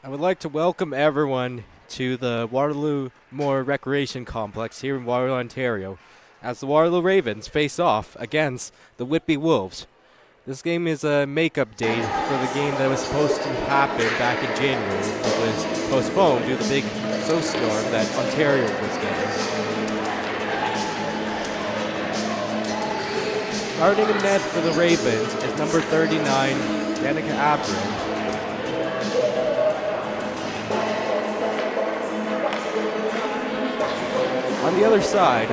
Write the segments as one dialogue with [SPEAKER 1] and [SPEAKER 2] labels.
[SPEAKER 1] I would like to welcome everyone to the Waterloo Moor Recreation Complex here in Waterloo, Ontario, as the Waterloo Ravens face off against the Whitby Wolves. This game is a makeup date for the game that was supposed to happen back in January, but was postponed due to the big snowstorm that Ontario was getting. Starting in net for the Ravens is number 39, Danica Abram. On the other side,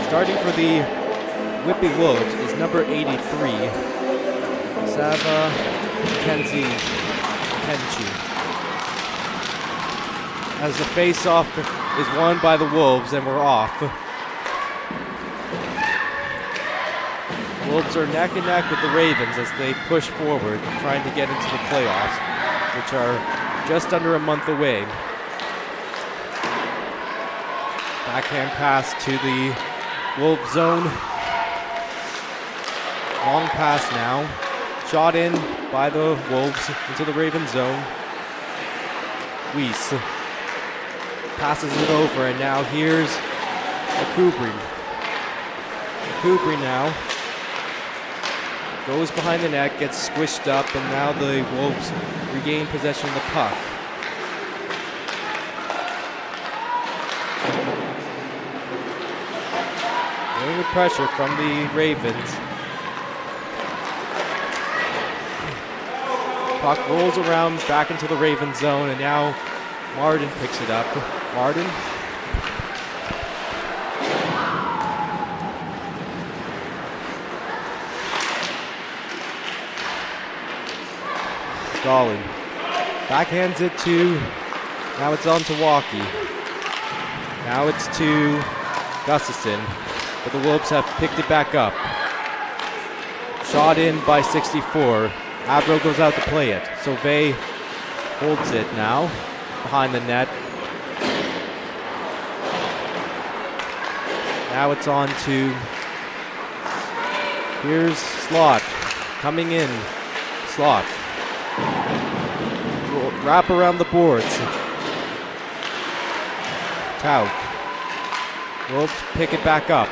[SPEAKER 1] starting for the Whitby Wolves is number 83, Sava Kenzie Kenchi. As the face-off is won by the Wolves and we're off. Wolves are neck and neck with the Ravens as they push forward, trying to get into the playoffs, which are just under a month away. Backhand pass to the Wolves zone. Long pass now. Shot in by the Wolves into the Ravens zone. Weiss passes it over, and now here's Akubri. Akubri now goes behind the net, gets squished up, and now the Wolves regain possession of the puck. Feeling the pressure from the Ravens. Puck rolls around back into the Ravens zone, and now Martin picks it up. Martin. Stalling. Backhands it to, now it's on to Walkie. Now it's to Gustafson, but the Wolves have picked it back up. Shot in by 64. Abro goes out to play it. Sauvé holds it now behind the net. Now it's on to, here's Slot coming in. Slot. Wrap around the boards. Tout. Wolves pick it back up.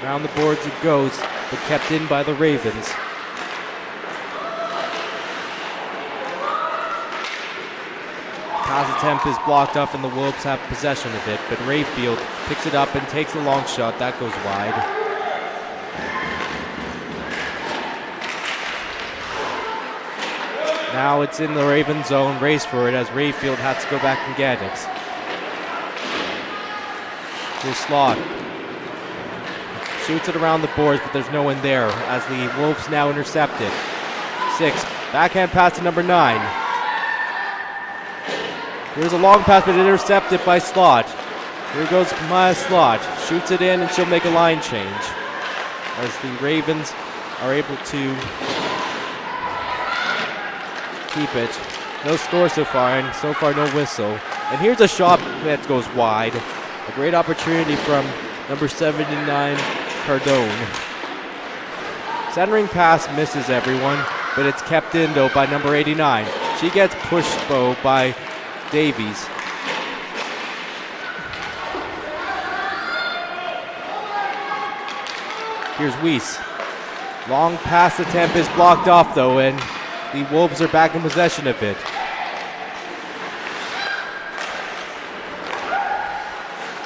[SPEAKER 1] Around the boards it goes, but kept in by the Ravens. Pass attempt is blocked off and the Wolves have possession of it, but Rayfield picks it up and takes a long shot. That goes wide. Now it's in the Raven zone, race for it as Rayfield has to go back and get it. Here's Slot. Shoots it around the boards, but there's no one there as the Wolves now intercept it. 6, backhand pass to number 9. Here's a long pass, but intercepted by Slot. Here goes Maya Slot. Shoots it in, and she'll make a line change as the Ravens are able to keep it. No score so far, and so far no whistle. And here's a shot that goes wide. A great opportunity from number 79, Cardone. Centering pass misses everyone, but it's kept in though by number 89. She gets pushed though by Davies. Here's Weiss. Long pass attempt is blocked off though, and the Wolves are back in possession of it.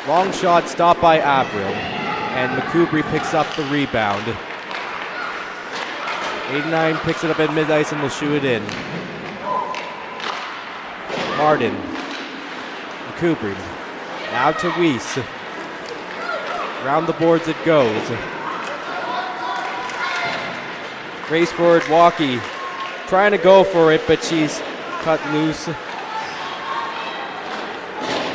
[SPEAKER 1] Long shot stopped by Avril, and McCoubry picks up the rebound. 89 picks it up at mid-ice and will shoot it in. Martin. McCoubry. Now to Weiss. Around the boards it goes. Race forward, Walkie. Trying to go for it, but she's cut loose.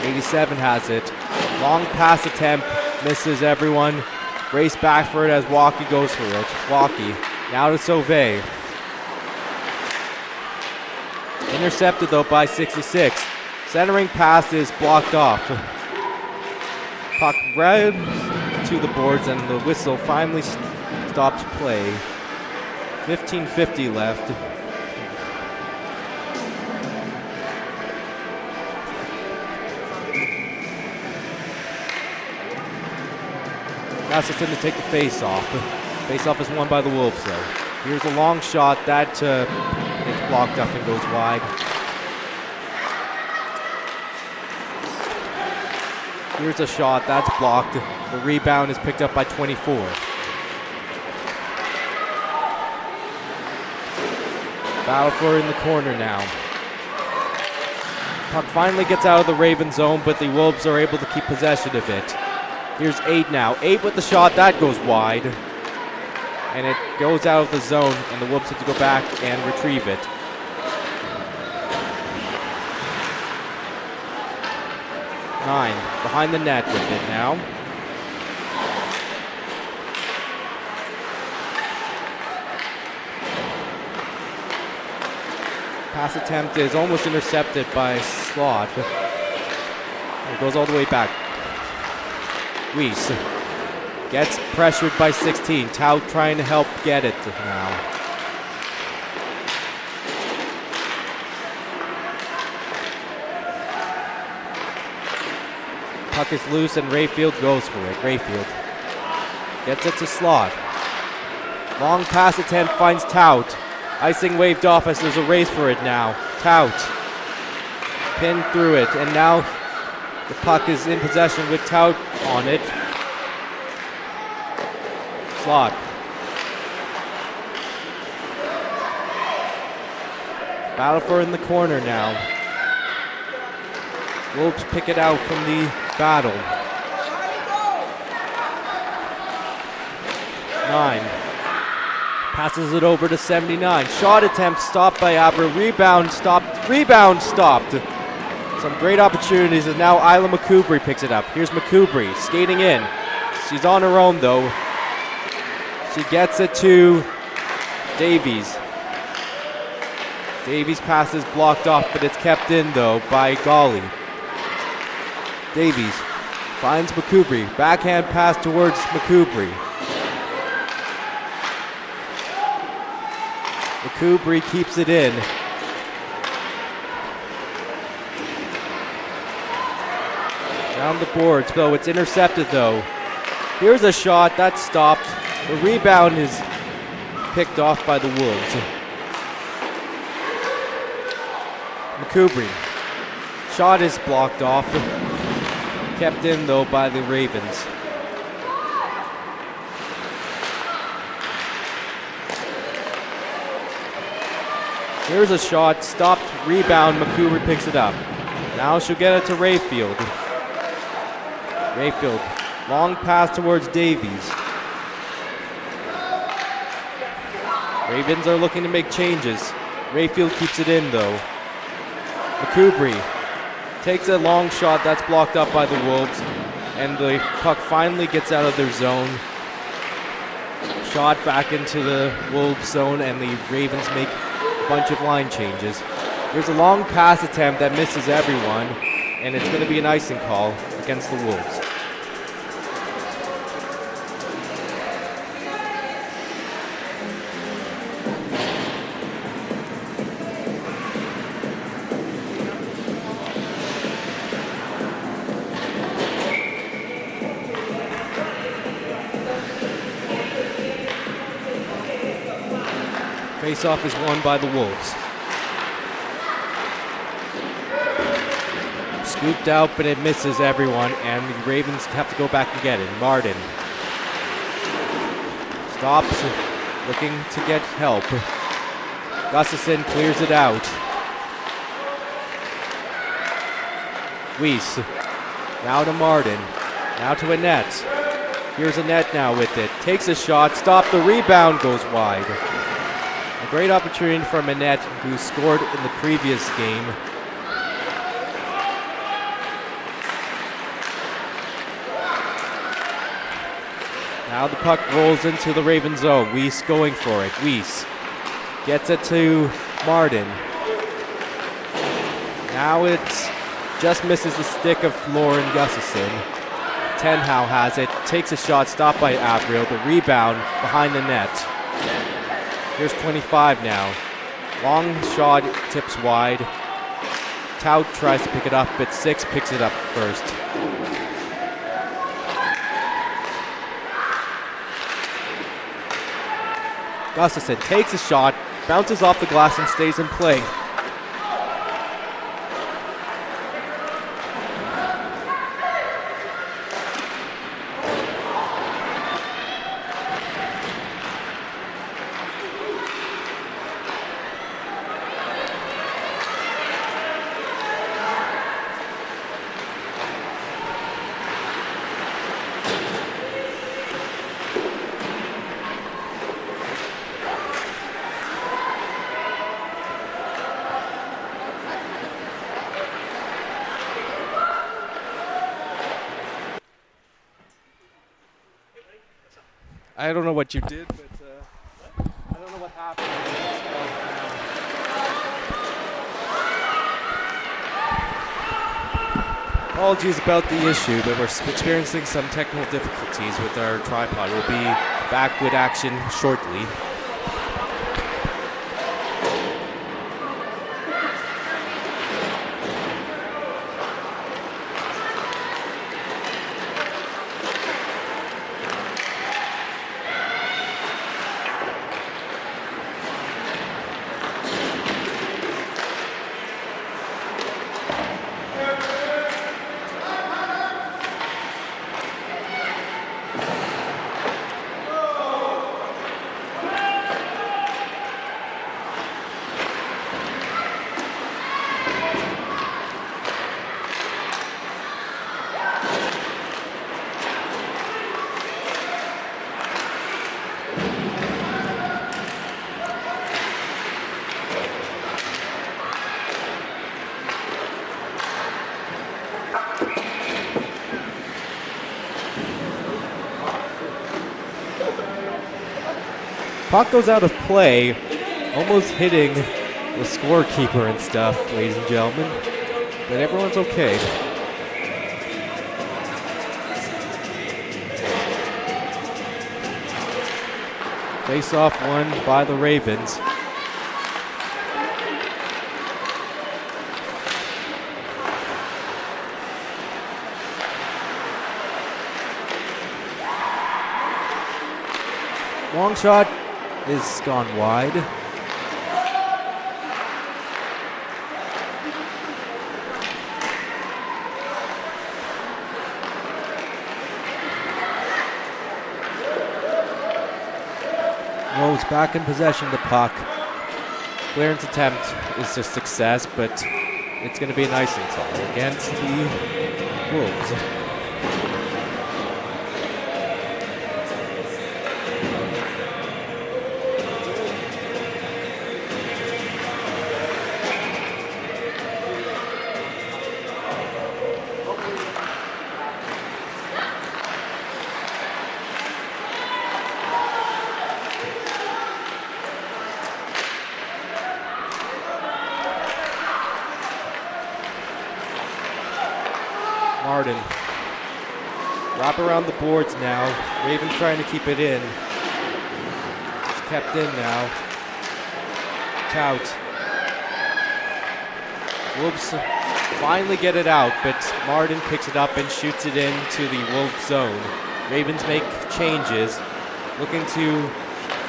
[SPEAKER 1] 87 has it. Long pass attempt, misses everyone. Race back for it as Walkie goes for it. Walkie, now to Sauvé. Intercepted though by 66. Centering pass is blocked off. Puck grabs to the boards and the whistle finally stops play. 15:50 left. Gustafson to take the face-off. Face-off is won by the Wolves, though. Here's a long shot that is blocked up and goes wide. Here's a shot that's blocked. The rebound is picked up by 24. Battle for it in the corner now. Puck finally gets out of the Raven zone, but the Wolves are able to keep possession of it. Here's 8 now. 8 with the shot. That goes wide. And it goes out of the zone, and the Wolves have to go back and retrieve it. Nine behind the net with it now. Pass attempt is almost intercepted by Slot. It goes all the way back. Weiss gets pressured by 16. Tau trying to help get it now. Puck is loose and Rayfield goes for it. Rayfield gets it to Slot. Long pass attempt finds Tout. Icing waved off as there's a race for it now. Tout pinned through it, and now the puck is in possession with Tout on it. Slot. Battle for it in the corner now. Wolves pick it out from the battle. 9. Passes it over to 79. Shot attempt stopped by Aber. Rebound stopped. Rebound stopped. Some great opportunities, and now Isla McCoubry picks it up. Here's McCoubry skating in. She's on her own though. She gets it to Davies. Davies' pass is blocked off, but it's kept in though by Golly. Davies finds McCoubry. Backhand pass towards McCoubry. McCoubry keeps it in. Down the boards, though it's intercepted though. Here's a shot that's stopped. The rebound is picked off by the Wolves. McCoubry. Shot is blocked off. Kept in though by the Ravens. Here's a shot, stopped, rebound, McCoubry picks it up. Now she'll get it to Rayfield. Rayfield, long pass towards Davies. Ravens are looking to make changes. Rayfield keeps it in though. McCoubry takes a long shot that's blocked up by the Wolves, and the puck finally gets out of their zone. Shot back into the Wolves zone, and the Ravens make a bunch of line changes. There's a long pass attempt that misses everyone, and it's going to be an icing call against the Wolves. Face-off is won by the Wolves. Scooped out, but it misses everyone, and the Ravens have to go back and get it. Martin stops, looking to get help. Gustafson clears it out. Weiss, now to Martin, now to Annette. Here's Annette now with it. Takes a shot, stop, the rebound goes wide. A great opportunity for Annette, who scored in the previous game. Now the puck rolls into the Raven zone. Weiss going for it. Weiss gets it to Martin. Now it's just misses the stick of Lauren Gustafson. Tenhow has it, takes a shot, stopped by Avril. The rebound behind the net. Here's 25 now. Long shot, tips wide. Tout tries to pick it up, but 6 picks it up first. Gustafson takes a shot, bounces off the glass and stays in play. I don't know what you did, but I don't know what happened. Apologies about the issue, but we're experiencing some technical difficulties with our tripod. We'll be back with action shortly. Puck goes out of play, almost hitting the scorekeeper and stuff, ladies and gentlemen. But everyone's okay. Face-off won by the Ravens. Long shot is gone wide. Wolves back in possession of the puck. Clearance attempt is a success, but it's going to be an icing call against the Wolves. Martin. Wrap around the boards now. Ravens trying to keep it in. It's kept in now. Tout. Wolves finally get it out, but Martin picks it up and shoots it into the Wolves zone. Ravens make changes, looking to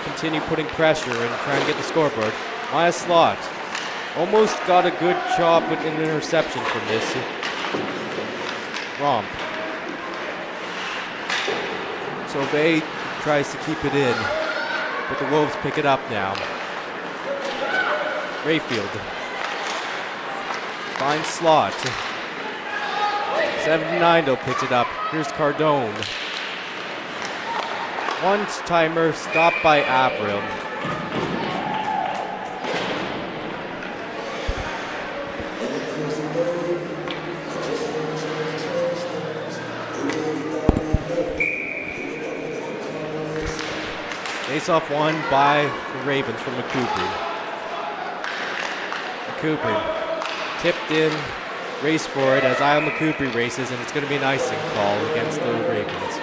[SPEAKER 1] continue putting pressure and try and get the scoreboard. Maya Slot almost got a good job with an interception from this. Romp. Sauvé tries to keep it in, but the Wolves pick it up now. Rayfield finds Slot. 7-9 picks it up. Here's Cardone. One-timer stopped by Avril. Face-off won by the Ravens from McCoupin. McCoupin tipped in race for it as Isla McCouprie races, and it's going to be an icing call against the Ravens.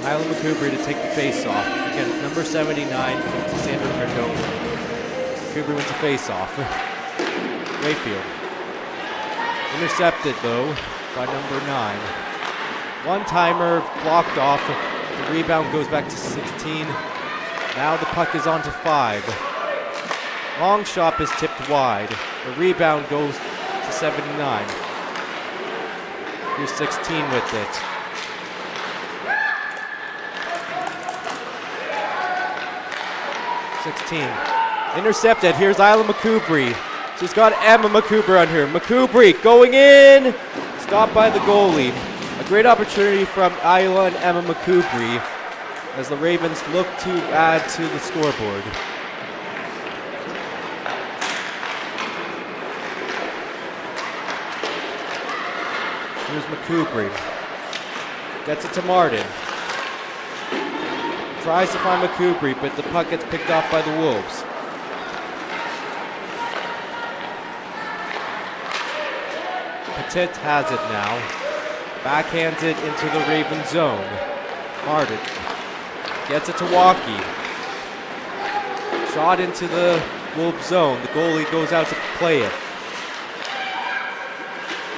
[SPEAKER 1] Isla McCouprie to take the face-off. Again, it's number 79, Sandra Cardona. McCouprie wins the face-off. Rayfield. Intercepted, though, by number 9. One-timer blocked off. The rebound goes back to 16. Now the puck is on to 5. Long shot is tipped wide. The rebound goes to 79. Here's 16 with it. Intercepted. Here's Isla McCouprie. She's got Emma McCouprie on her. McCouprie going in. Stopped by the goalie. A great opportunity from Isla and Emma McCouprie as the Ravens look to add to the scoreboard. Here's McCouprie. Gets it to Martin. Tries to find McCouprie, but the puck gets picked off by the Wolves. Petit has it now. Backhands it into the Raven zone. Martin gets it to Walkie. Shot into the Wolves zone. The goalie goes out to play it.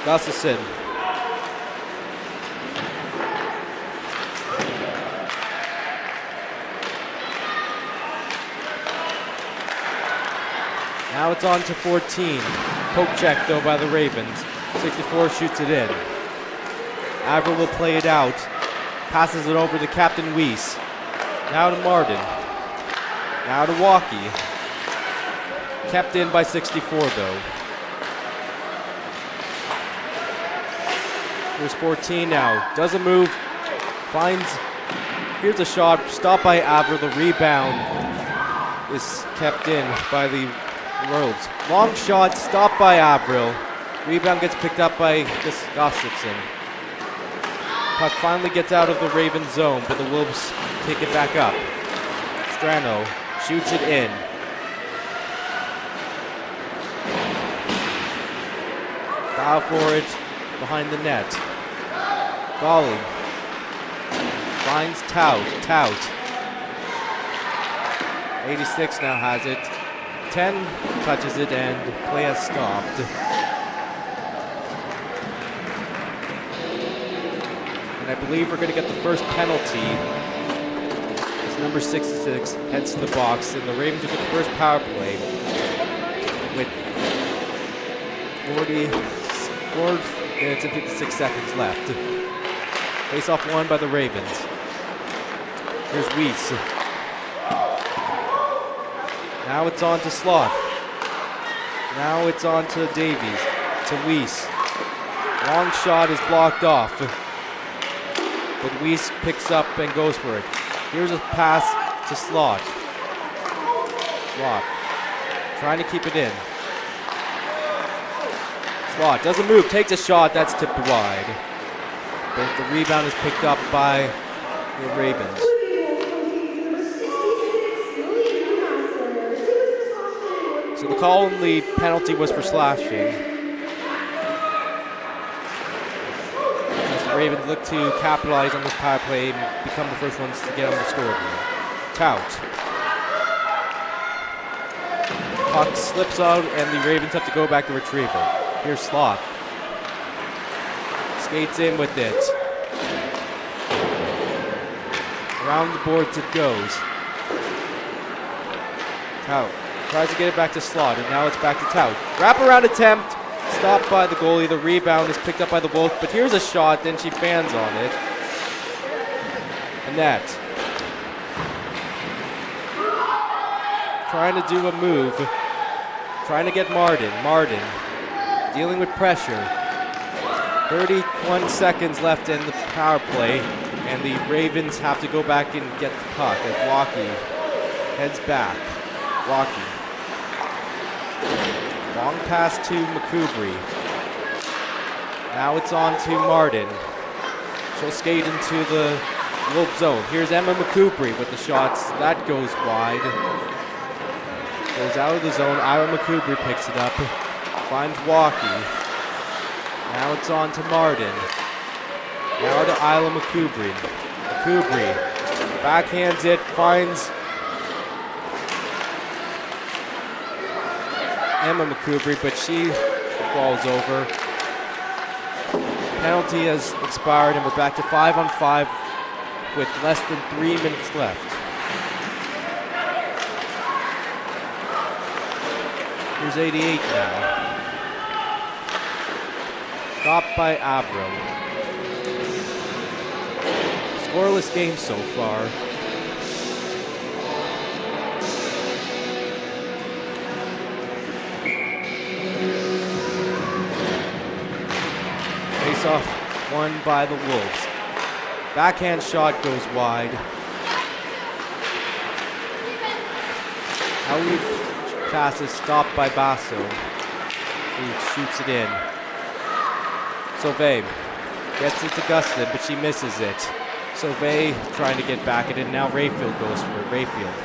[SPEAKER 1] Gustafson. Now it's on to 14. Poke check, though, by the Ravens. 64 shoots it in. Averill will play it out. Passes it over to Captain Weiss. Now to Martin. Now to Walkie. Kept in by 64, though. Here's 14 now. Doesn't move. Finds. Here's a shot. Stopped by Averill. The rebound is kept in by the Wolves. Long shot, stopped by Averill. Rebound gets picked up by Gustafson. Puck finally gets out of the Raven zone, but the Wolves take it back up. Strano shoots it in. Foul for it behind the net. Golly finds Tout. 86 now has it. 10 touches it and play has stopped. And I believe we're going to get the first penalty. It's number 66 heads to the box, and the Ravens will get the first power play with 4 minutes and 56 seconds left. Face off won by the Ravens. Here's Weiss. Now it's on to Sloth. Now it's on to Davies. To Weiss. Long shot is blocked off. But Weiss picks up and goes for it. Here's a pass to Sloth. Sloth trying to keep it in. Sloth doesn't move. Takes a shot. That's tipped wide. But the rebound is picked up by the Ravens. So the call on the penalty was for slashing. As the Ravens look to capitalize on this power play and become the first ones to get on the scoreboard. Tout. Puck slips out and the Ravens have to go back to retrieve it. Here's Sloth. Skates in with it. Around the boards it goes. Tout. Tries to get it back to Slaughter. Now it's back to Tout. Wraparound attempt. Stopped by the goalie. The rebound is picked up by the Wolf. But here's a shot. Then she fans on it. Annette. Trying to do a move. Trying to get Martin. Martin. Dealing with pressure. 31 seconds left in the power play. And the Ravens have to go back and get the puck as Walkie heads back. Walkie. Long pass to McCoubry. Now it's on to Martin. She'll skate into the Wolf zone. Here's Emma McCoubry with the shots. That goes wide. Goes out of the zone. Ira McCoubry picks it up. Finds Walkie. Now it's on to Martin. Now to Isla McCoubry. McCoubry backhands it. Finds Emma McCoubry, but she falls over. Penalty has expired, and we're back to 5-on-5 with less than 3 minutes left. Here's 88 now. Stopped by Avro. Scoreless game so far. Face-off won by the Wolves. Backhand shot goes wide. Alley pass is stopped by Basso. He shoots it in. Sauvé gets it to Gustin, but she misses it. Sauvé trying to get back at it. Now Rayfield goes for it. Rayfield.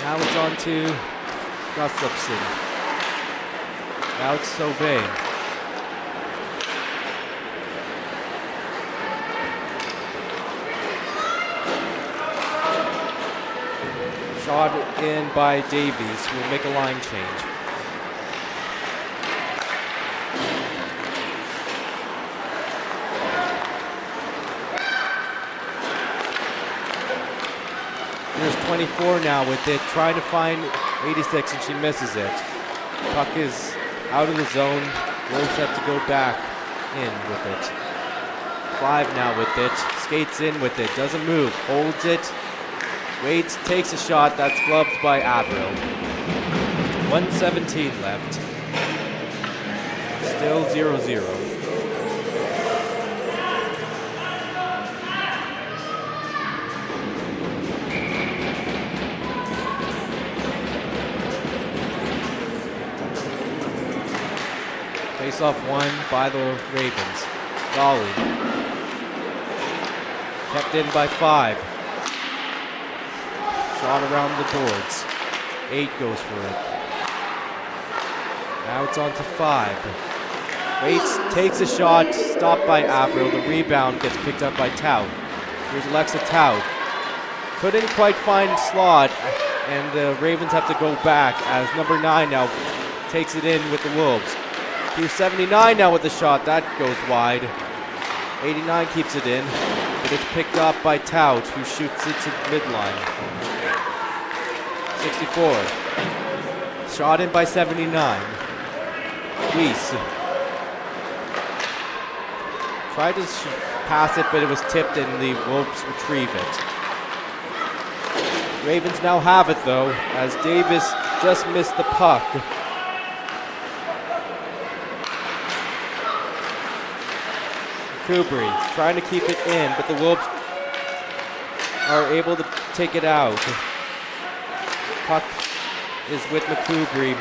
[SPEAKER 1] Now it's on to Gustafson. Now it's Sauvé. Shot in by Davies, who will make a line change. Here's 24 now with it, trying to find 86, and she misses it. Puck is out of the zone. Wolves have to go back in with it. 5 now with it, skates in with it, doesn't move, holds it. Waits, takes a shot, that's gloved by Avril. 1:17 left. Still 0-0. Face-off won by the Ravens. Dolly. Kept in by 5. Shot around the boards. 8 goes for it. Now it's on to 5. Waits, takes a shot, stopped by Avril. The rebound gets picked up by Tout. Here's Alexa Tout. Couldn't quite find Slot, and the Ravens have to go back as number 9 now takes it in with the Wolves. Here's 79 now with the shot. That goes wide. 89 keeps it in, but it's picked up by Tout, who shoots it to the midline. 64. Shot in by 79. Weiss. Tried to pass it, but it was tipped and the Wolves retrieve it. Ravens now have it though, as Davis just missed the puck. Kubry trying to keep it in, but the Wolves are able to take it out. Puck is with McCoubry.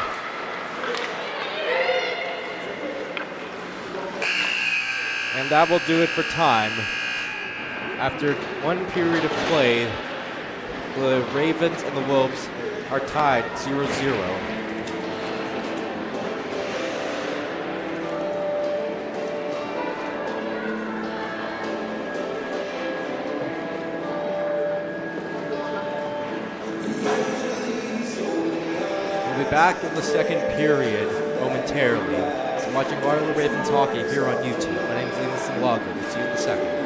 [SPEAKER 1] And that will do it for time. After one period of play, the Ravens and the Wolves are tied 0-0. Back in the second period momentarily. I'm watching Waterloo Ravens hockey here on YouTube. My name is Semelhago. We'll see you in the second.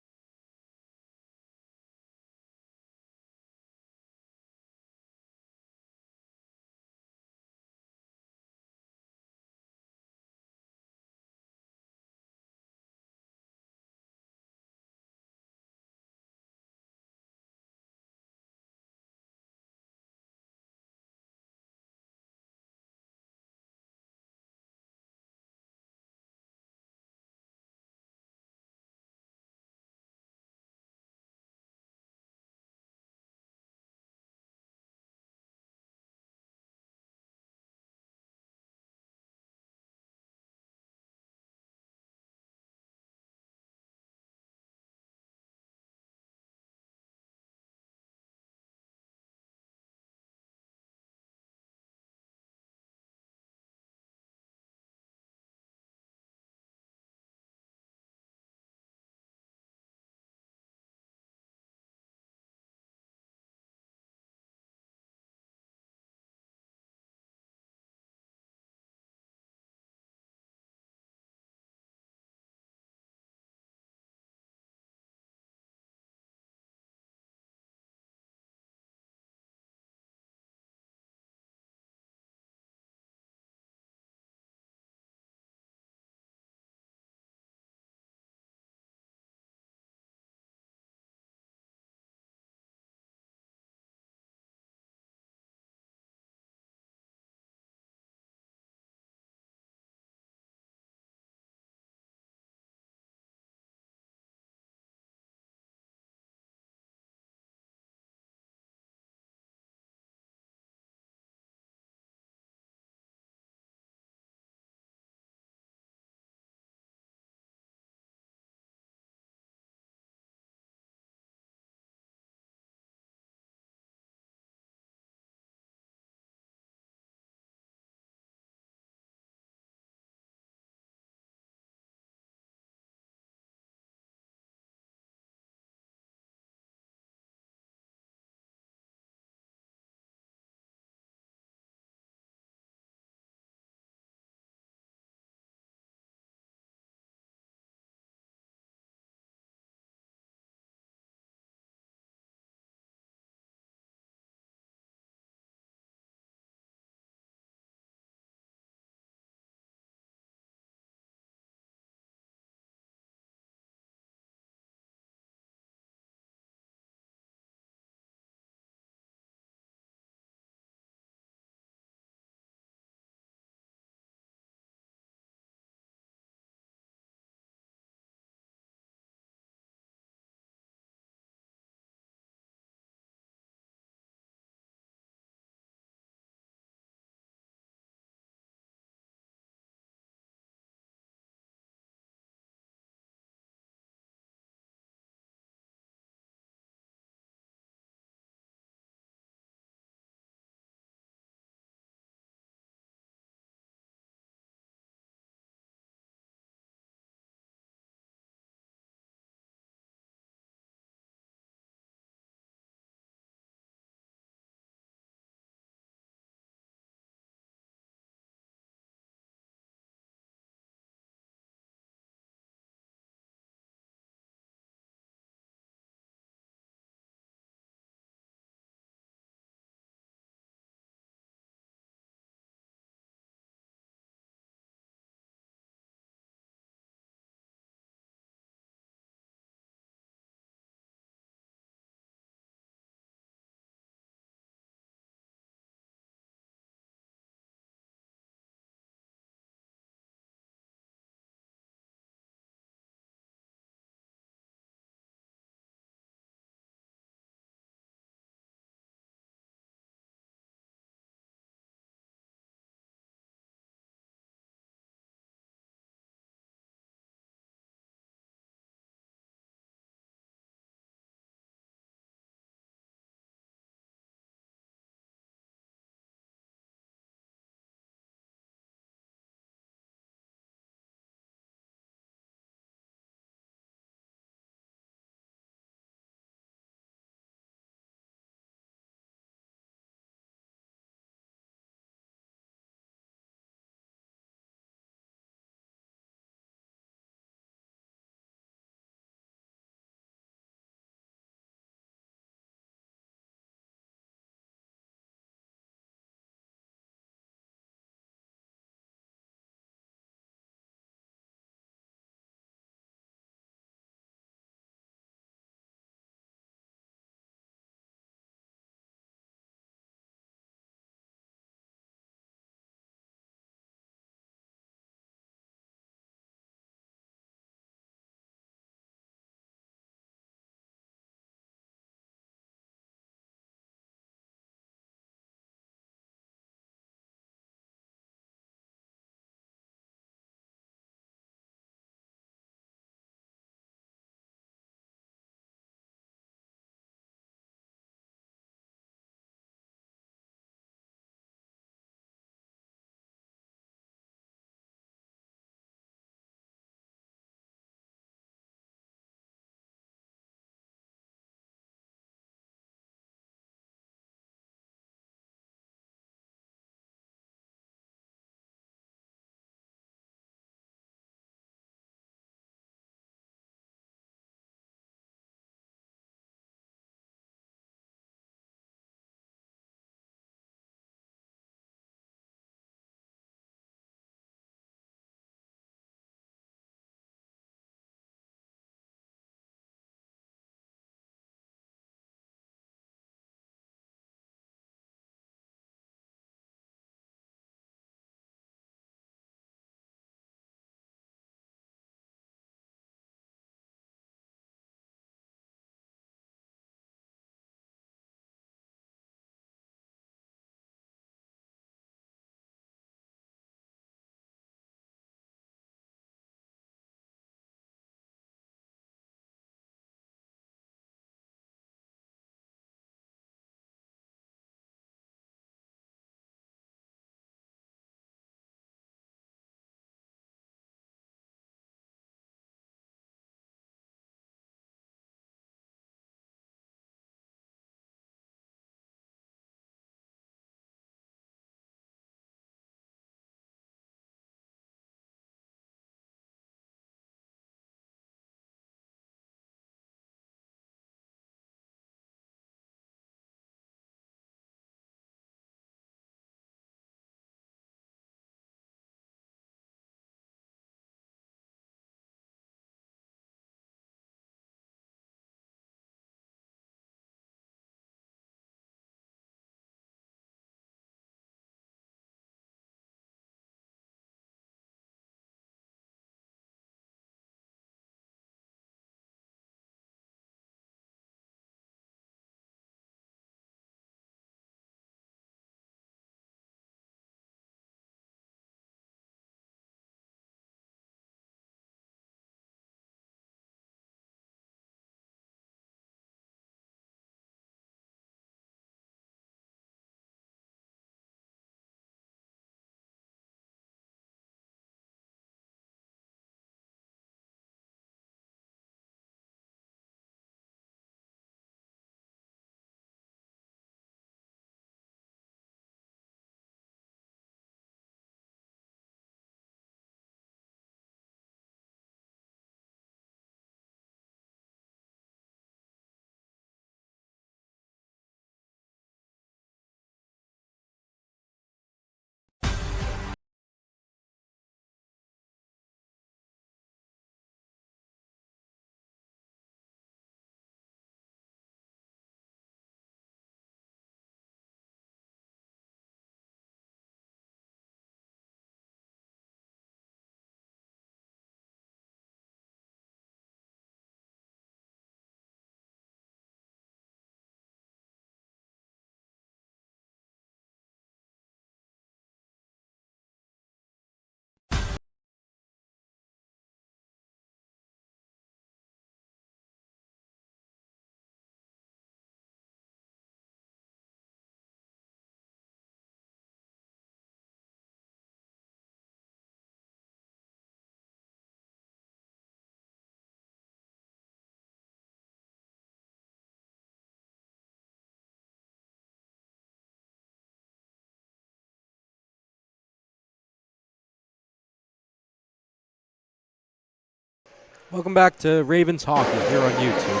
[SPEAKER 1] Welcome back to Ravens Hockey here on YouTube.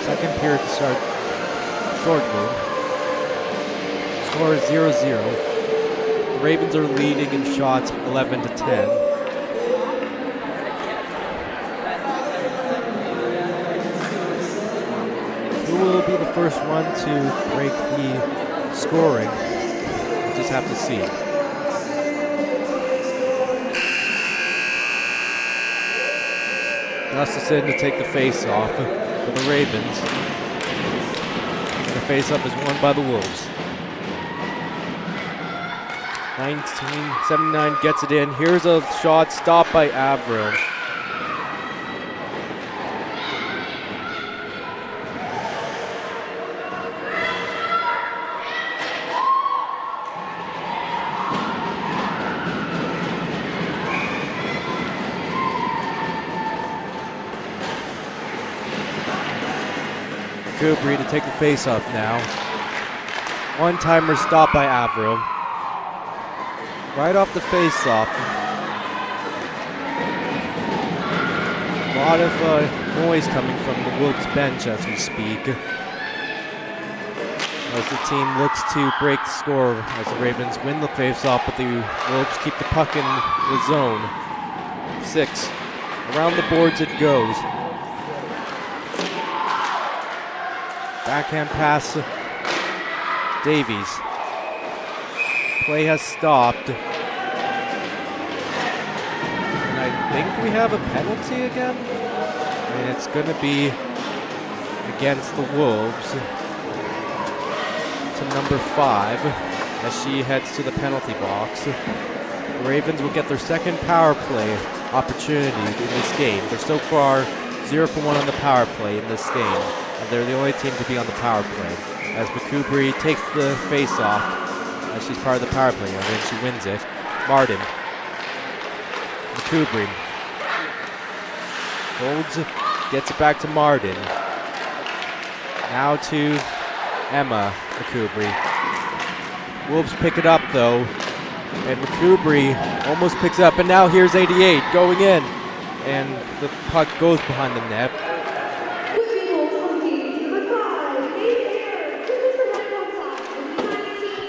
[SPEAKER 1] Second period to start shortly. Score is 0-0. The Ravens are leading in shots 11-10. Who will be the first one to break the scoring? We'll just have to see. Gustafson to take the face-off for the Ravens. And the face-off is won by the Wolves. 1979 gets it in. Here's a shot stopped by Averill. Kubri to take the face-off now. One-timer stopped by Averill. Right off the face-off. A lot of noise coming from the Wolves bench as we speak. As the team looks to break the score as the Ravens win the face-off, but the Wolves keep the puck in the zone. 6. Around the boards it goes. Backhand pass, Davies. Play has stopped. And I think we have a penalty again. And it's going to be against the Wolves. To number 5 as she heads to the penalty box. The Ravens will get their second power play opportunity in this game. They're so far 0 for 1 on the power play in this game. And they're the only team to be on the power play. As Makubri takes the face-off, as she's part of the power play, and then she wins it. Martin. Makubri. Holds, gets it back to Martin. Now to Emma Makubri. Wolves pick it up though. And Makubri almost picks it up, and now here's 88 going in. And the puck goes behind the net.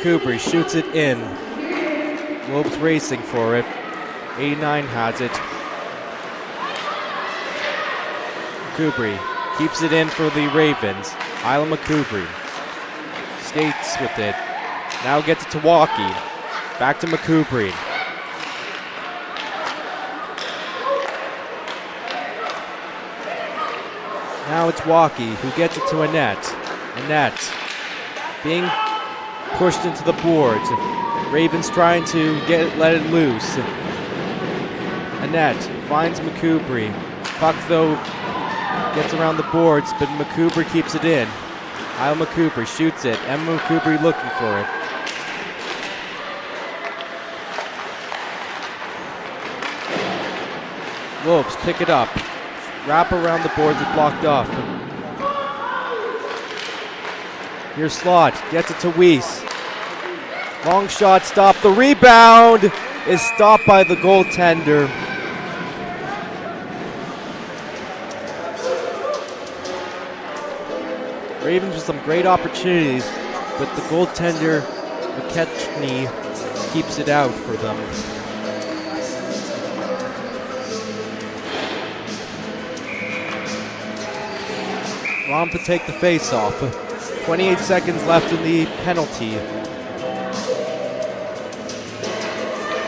[SPEAKER 1] Kubri shoots it in. Wolves racing for it. 89 has it. Kubri keeps it in for the Ravens. Isla Makubri skates with it. Now gets it to Walkie. Back to Makubri. Now it's Walkie who gets it to Annette. Annette being pushed into the boards. Ravens trying to let it loose. Annette finds Makubri. Puck though gets around the boards, but Makubri keeps it in. Isla Makubri shoots it. Emma Makubri looking for it. Wolves pick it up. Wrap around the boards and blocked off. Here's Slot, gets it to Weiss. Long shot stopped. The rebound is stopped by the goaltender. Ravens with some great opportunities, but the goaltender, McKechnie, keeps it out for them. Rom to take the face-off. 28 seconds left in the penalty.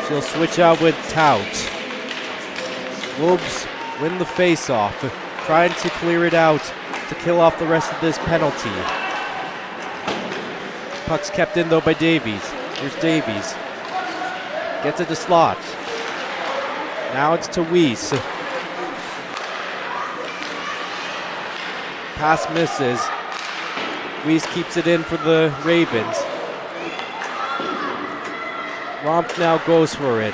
[SPEAKER 1] She'll switch out with Tout. Wolves win the face-off, trying to clear it out to kill off the rest of this penalty. Puck's kept in though by Davies. Here's Davies. Gets it to Slot. Now it's to Weiss. Pass misses. Weiss keeps it in for the Ravens. Romp now goes for it.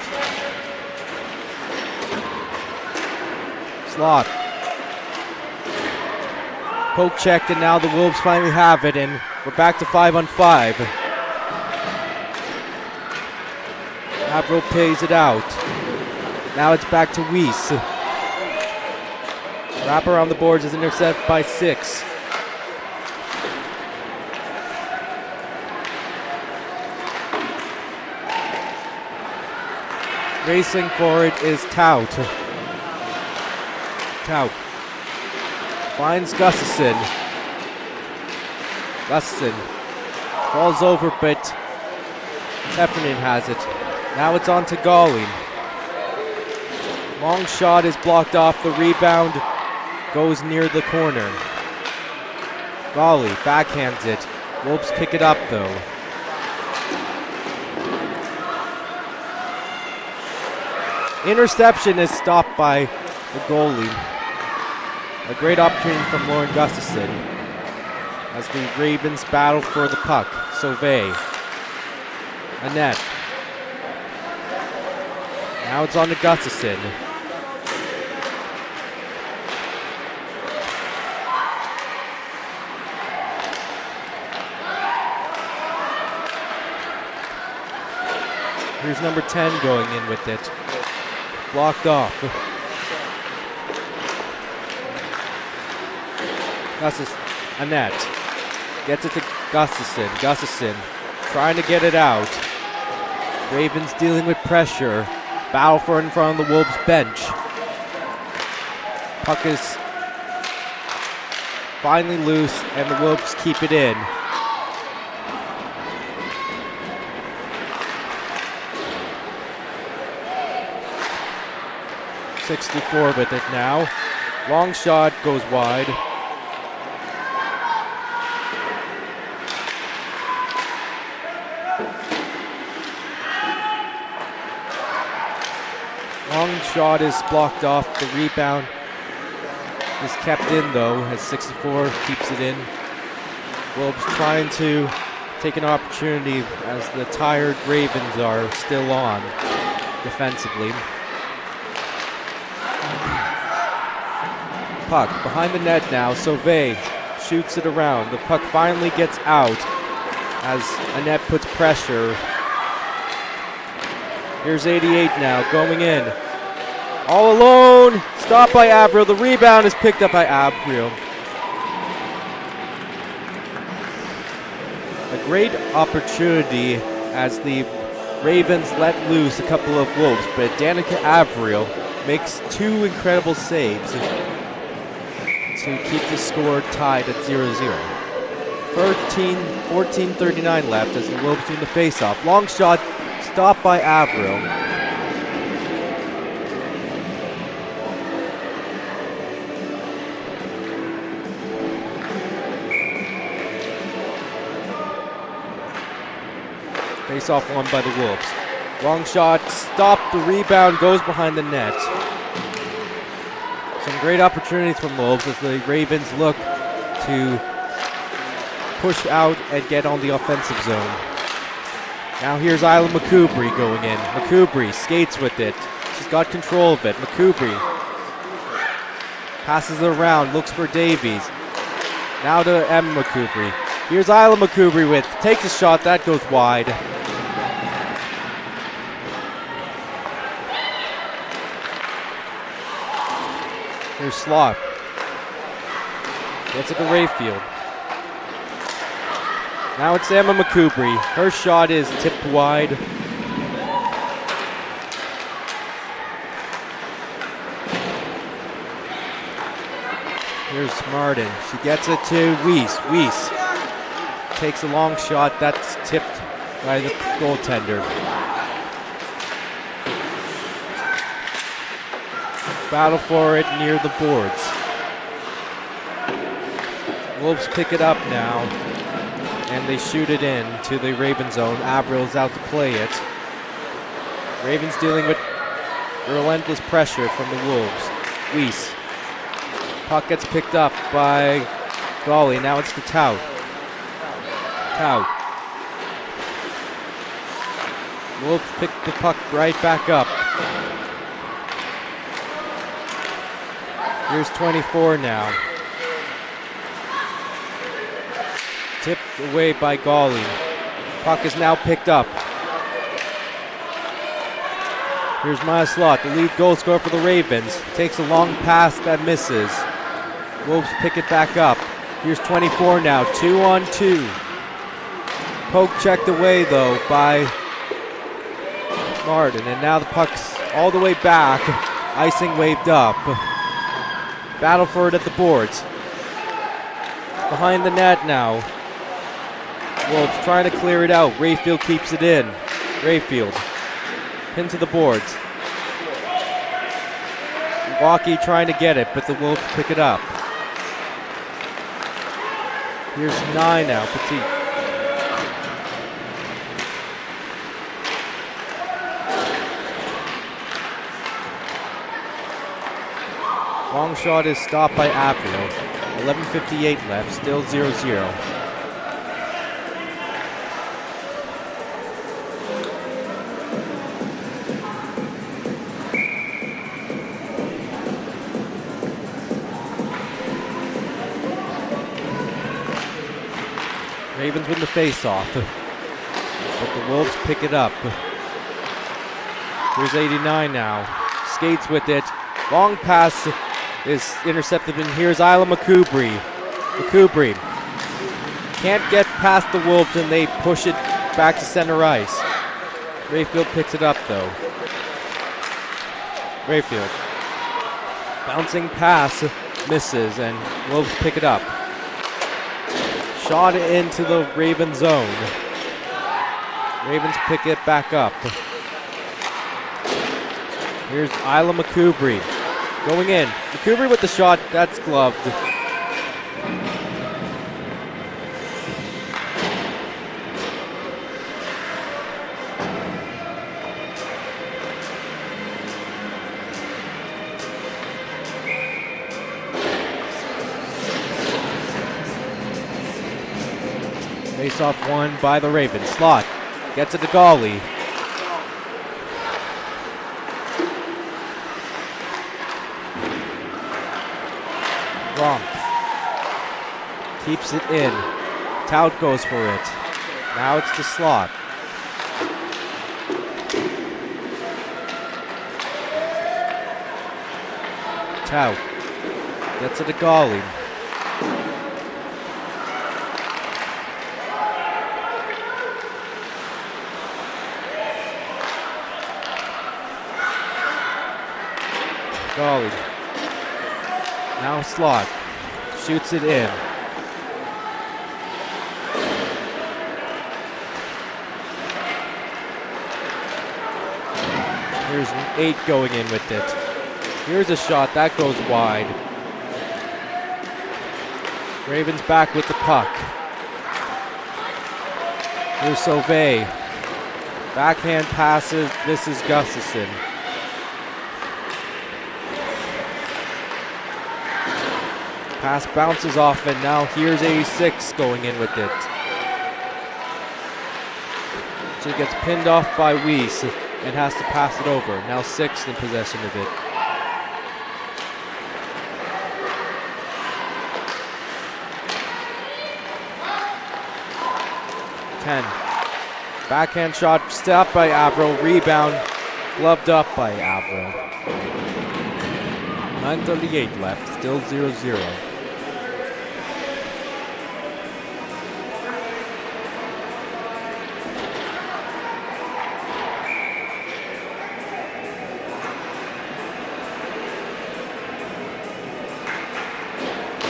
[SPEAKER 1] Slot. Poke checked, and now the Wolves finally have it, and we're back to 5-on-5. Averill pays it out. Now it's back to Weiss. Wrap around the boards is intercepted by 6. Racing for it is Tout. Tout finds Gustafson. Gustafson falls over, but Heffernan has it. Now it's on to Galling. Long shot is blocked off. The rebound goes near the corner. Galling backhands it. Wolves pick it up though. Interception is stopped by the goalie. A great opportunity from Lauren Gustafson as the Ravens battle for the puck. Sauvé. Annette. Now it's on to Gustafson. Here's number 10 going in with it. Blocked off. Gustafson. Annette. Gets it to Gustafson. Gustafson trying to get it out. Ravens dealing with pressure. Battle for it in front of the Wolves bench. Puck is finally loose and the Wolves keep it in. .64 with it now. Long shot goes wide. Long shot is blocked off. The rebound is kept in though as 64 keeps it in. Wolves trying to take an opportunity as the tired Ravens are still on defensively. Puck behind the net now. Sauvé shoots it around. The puck finally gets out as Annette puts pressure. Here's 88 now going in. All alone. Stopped by Avril. The rebound is picked up by Avril. A great opportunity as the Ravens let loose a couple of Wolves, but Danica Avril makes 2 incredible saves to keep the score tied at 0-0. 14:39 left as the Wolves doing the face-off. Long shot stopped by Avril. Face-off won by the Wolves. Long shot stopped. The rebound goes behind the net. Some great opportunities from Wolves as the Ravens look to push out and get on the offensive zone. Now here's Isla McCoubry going in. McCoubry skates with it. She's got control of it. McCoubry passes it around, looks for Davies. Now to Emma McCoubry. Here's Isla McCoubry with, takes a shot, that goes wide. Here's Slot. Gets it to Rayfield. Now it's Emma McCoubry. Her shot is tipped wide. Here's Martin. She gets it to Weiss. Weiss takes a long shot. That's tipped by the goaltender. Battle for it near the boards. Wolves pick it up now, and they shoot it in to the Raven zone. Avril's out to play it. Ravens dealing with relentless pressure from the Wolves. Weiss. Puck gets picked up by Golly. Now it's to Tout. Tout. Wolves pick the puck right back up. Here's 24 now. Tipped away by Golly. Puck is now picked up. Here's Maya Slot, the lead goal scorer for the Ravens. Takes a long pass that misses. Wolves pick it back up. Here's 24 now, 2-on-2. Poke checked away though by Martin, and now the puck's all the way back. Icing waved up. Battle for it at the boards. Behind the net now. Wolves trying to clear it out. Rayfield keeps it in. Rayfield pinned to the boards. Milwaukee trying to get it, but the Wolves pick it up. Here's 9 now, Petit. Long shot is stopped by Avril. 11:58 left, still 0-0. Ravens win the face-off, but the Wolves pick it up. Here's 89 now. Skates with it. Long pass is intercepted, and here's Isla McCoubry. McCoubry can't get past the Wolves, and they push it back to center ice. Rayfield picks it up, though. Rayfield. Bouncing pass misses, and Wolves pick it up. Shot into the Raven zone. Ravens pick it back up. Here's Isla McCoubry going in. McCoubry with the shot, that's gloved. Face-off won by the Ravens. Slot gets it to Golly. Romp keeps it in. Tout goes for it. Now it's the Slot. Tout gets it to Golly. Golly. Now Slot shoots it in. Here's an 8 going in with it. Here's a shot that goes wide. Ravens back with the puck. Here's Sauvé. Backhand passes. This is Gustafson. Pass bounces off, and now here's 86 going in with it. She gets pinned off by Weiss and has to pass it over. Now 6 in possession of it. Ten. Backhand shot stopped by Avril. Rebound gloved up by Avril. 9:38 left, still 0-0.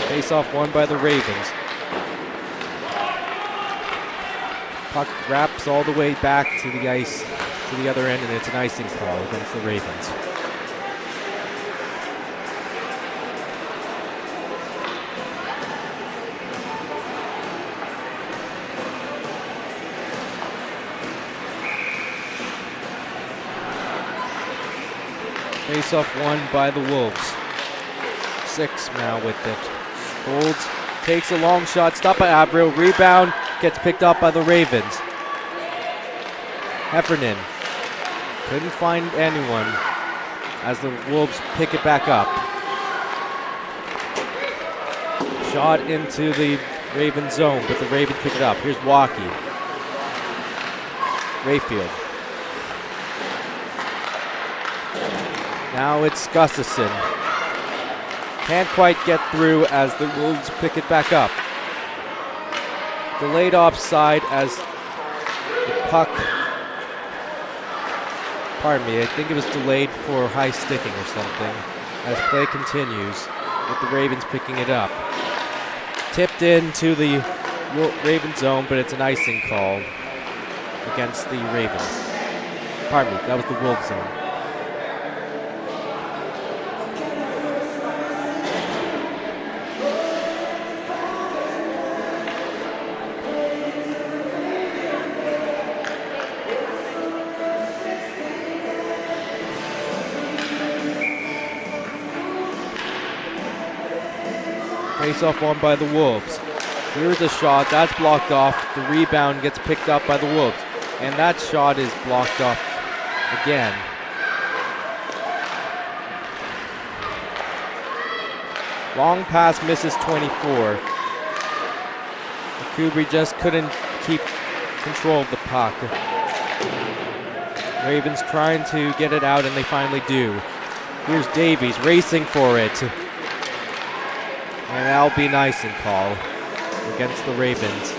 [SPEAKER 1] Face-off won by the Ravens. Puck wraps all the way back to the ice, to the other end, and it's an icing call against the Ravens. Face-off won by the Wolves. 6 now with it. Holds, takes a long shot, stopped by Avril. Rebound gets picked up by the Ravens. Heffernan couldn't find anyone as the Wolves pick it back up. Shot into the Raven zone, but the Ravens pick it up. Here's Waukee. Rayfield. Now it's Gustafson. Can't quite get through as the Wolves pick it back up. Delayed offside as the puck, pardon me, I think it was delayed for high sticking or something, as play continues with the Ravens picking it up. Tipped into the Ravens zone, but it's an icing call against the Ravens. Pardon me, that was the Wolves zone. Face-off won by the Wolves. Here's a shot, that's blocked off. The rebound gets picked up by the Wolves. And that shot is blocked off again. Long pass misses 24. Kubri just couldn't keep control of the puck. Ravens trying to get it out and they finally do. Here's Davies racing for it. And that'll be an icing call against the Ravens.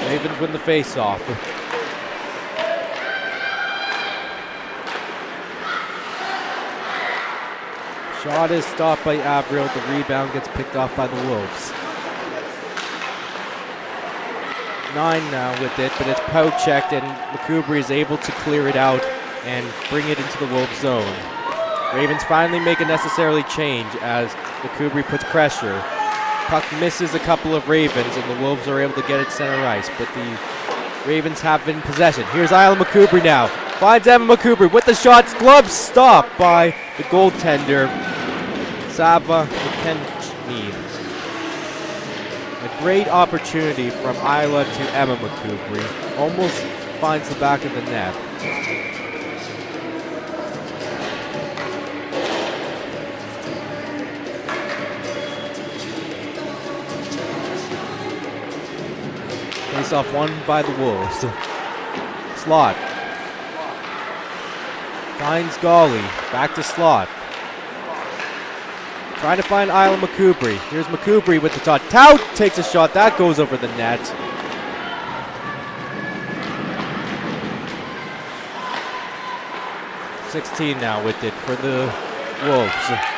[SPEAKER 1] Ravens win the face-off. Shot is stopped by Avril. The rebound gets picked off by the Wolves. 9 now with it, but it's poke-checked, and McCoubry is able to clear it out and bring it into the Wolves zone. Ravens finally make a necessary change as McCoubry puts pressure. Puck misses a couple of Ravens, and the Wolves are able to get it center ice, but the Ravens have in possession. Here's Isla McCoubry now. Finds Emma McCoubry with the shots. Glove stopped by the goaltender, Sava McKenzie. A great opportunity from Isla to Emma McCoubry. Almost finds the back of the net. Face-off won by the Wolves. Slot. Finds Golly. Back to Slot. Trying to find Isla McCoubry. Here's McCoubry with the shot. Tout takes a shot. That goes over the net. .16 now with it for the Wolves.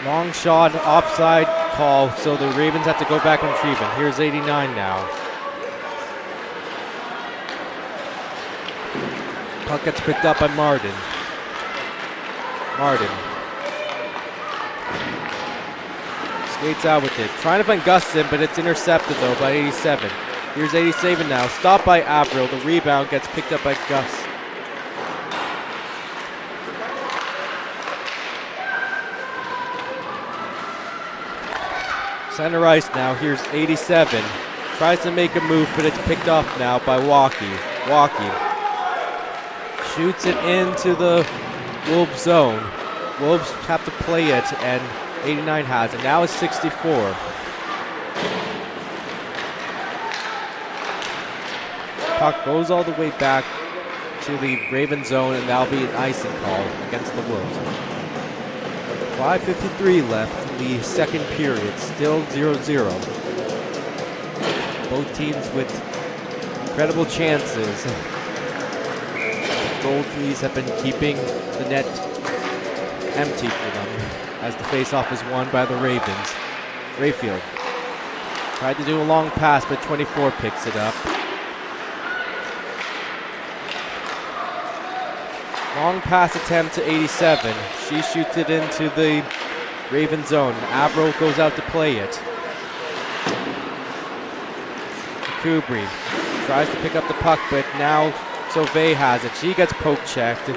[SPEAKER 1] Long shot, offside call, so the Ravens have to go back and retrieve it. Here's 89 now. Puck gets picked up by Martin. Skates out with it. Trying to find Gustin, but it's intercepted though by 87. Here's 87 now. Stopped by Avril. The rebound gets picked up by Gus. Center ice now. Here's 87. Tries to make a move, but it's picked off now by Walkie. Shoots it into the Wolves zone. Wolves have to play it, and 89 has it. Now it's 64. Puck goes all the way back to the Raven zone, and that'll be an icing call against the Wolves. 5:53 left in the second period, still 0-0. Both teams with incredible chances. Goal threes have been keeping the net empty for them as the faceoff is won by the Ravens. Rayfield tried to do a long pass, but 24 picks it up. Long pass attempt to 87. She shoots it into the Raven zone. Avro goes out to play it. Kubri Tries to pick up the puck, but now Sauvé has it. She gets poke checked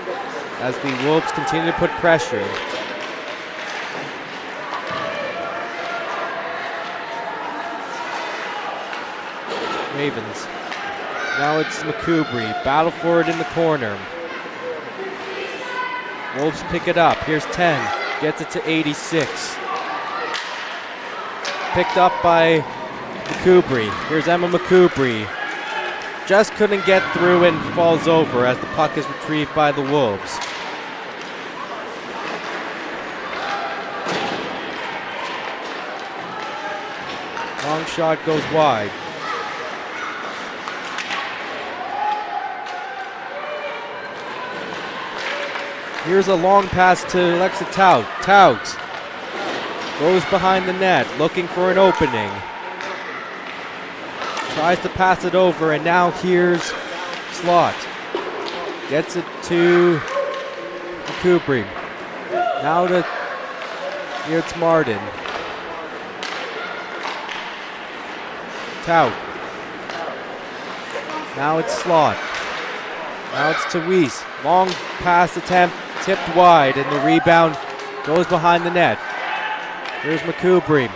[SPEAKER 1] as the Wolves continue to put pressure. Ravens. Now it's McCoubry. Battle for it in the corner. Wolves pick it up. Here's 10. Gets it to 86. Picked up by McCoubry. Here's Emma McCoubry. Just couldn't get through and falls over as the puck is retrieved by the Wolves. Long shot goes wide. Here's a long pass to Alexa Tout. Tout goes behind the net, looking for an opening. Tries to pass it over, and now here's Slot. Gets it to McCoubry. Now to here it's Martin. Tout. Now it's Slot. Now it's to Weiss. Long pass attempt, tipped wide, and the rebound goes behind the net. Here's McCoubry.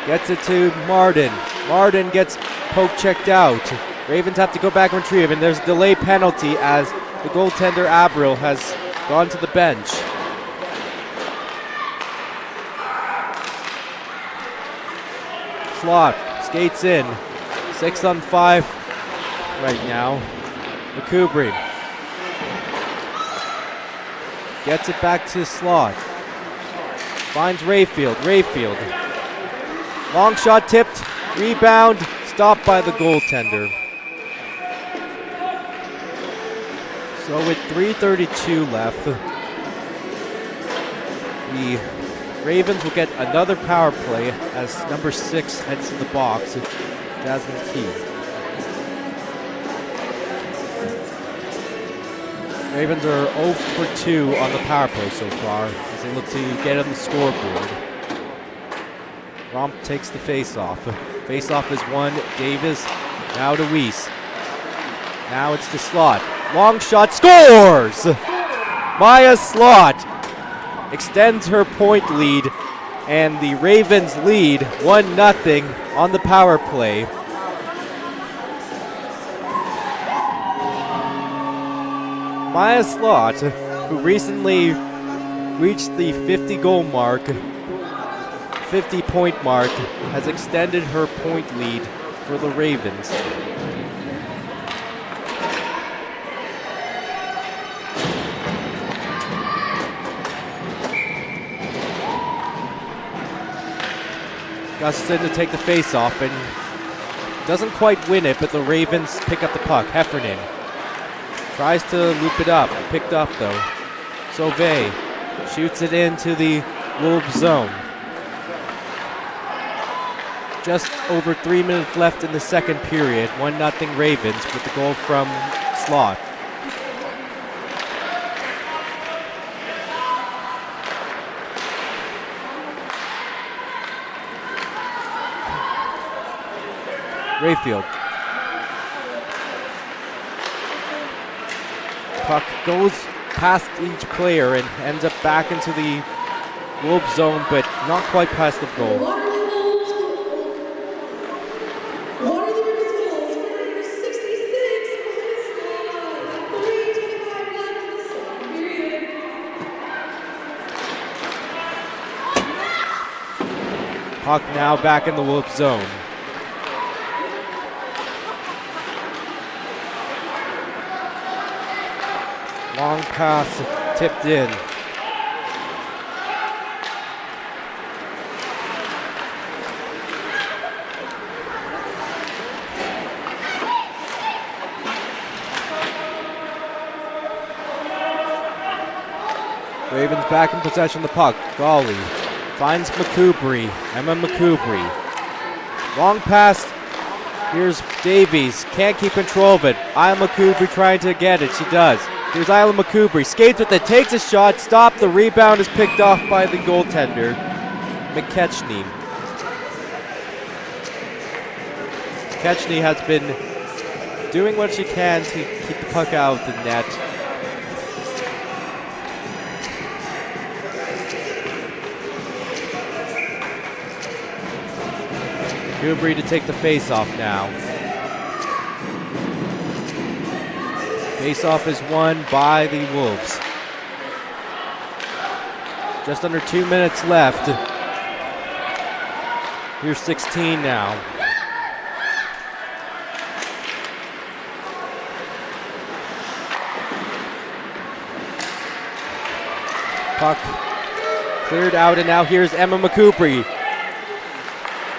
[SPEAKER 1] Gets it to Martin. Martin gets poke checked out. Ravens have to go back and retrieve, and there's a delay penalty as the goaltender Abril has gone to the bench. Slot skates in. 6-on-5 right now. McCoubry gets it back to Slot. Finds Rayfield. Rayfield. Long shot tipped. Rebound. Stopped by the goaltender. So with 3:32 left, the Ravens will get another power play as number 6 heads to the box, Jasmine Key. Ravens are 0 for 2 on the power play so far as they look to get on the scoreboard. Romp takes the face-off. Face-off is won. Davis now to Weiss. Now it's to Slot. Long shot, scores! Maya Slot extends her point lead, and the Ravens lead 1-0 on the power play. Maya Slot, who recently reached the 50-goal mark, 50-point mark, has extended her point lead for the Ravens. Gustafson to take the face-off and doesn't quite win it, but the Ravens pick up the puck. Heffernan tries to loop it up. Picked up, though. Sauvé shoots it into the Wolves zone. Just over 3 minutes left in the second period. 1-0 Ravens with the goal from Slot. Rayfield. Puck goes past each player and ends up back into the Wolves zone, but not quite past the goal. Puck now back in the Wolves zone. Long pass tipped in. Ravens back in possession of the puck. Golly finds McCoubry. Emma McCoubry. Long pass. Here's Davies. Can't keep control of it. Isla McCoubry trying to get it. She does. Here's Isla McCoubry. Skates with it. Takes a shot. Stopped. The rebound is picked off by the goaltender, McKechnie. McKechnie has been doing what she can to keep the puck out of the net. Kubri to take the face-off now. Face-off is won by the Wolves. Just under 2 minutes left. Here's 16 now. Puck cleared out, and now here's Emma McCoupry.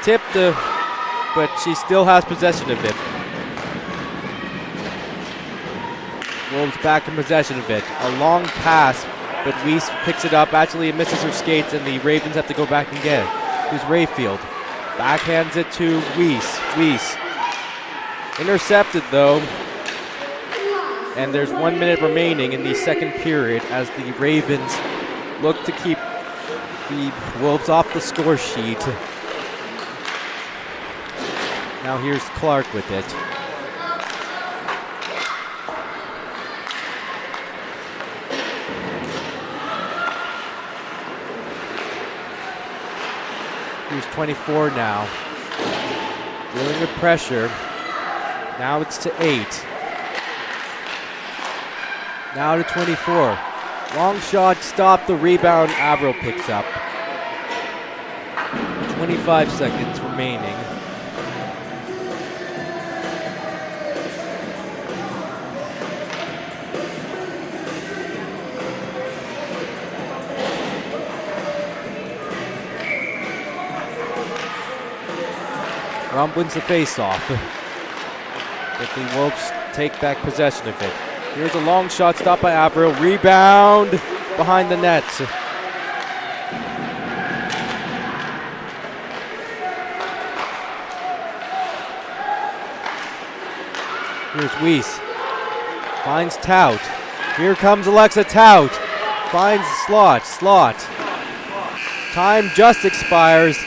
[SPEAKER 1] Tipped, but she still has possession of it. Wolves back in possession of it. A long pass, but Weiss picks it up. Actually, it misses her skates, and the Ravens have to go back and get it. Here's Rayfield. Backhands it to Weiss. Weiss. Intercepted, though. And there's 1 minute remaining in the second period as the Ravens look to keep the Wolves off the score sheet. Now here's Clark with it. Here's 24 now. Dealing with pressure. Now it's to 8. Now to 24. Long shot, stop, the rebound, Averill picks up. 25 seconds remaining. Rump wins the face-off. But the Wolves take back possession of it. Here's a long shot, stopped by Averill. Rebound behind the net. Here's Weiss. Finds Tout. Here comes Alexa Tout. Finds Slot. Time just expires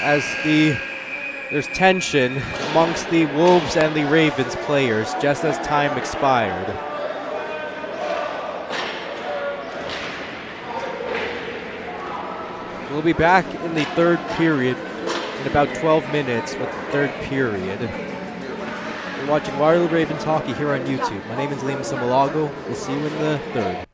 [SPEAKER 1] as there's tension amongst the Wolves and the Ravens players just as time expired. We'll be back in the third period in about 12 minutes with the third period. You're watching Waterloo Ravens hockey here on YouTube. My name is Semelhago. We'll see you in the third.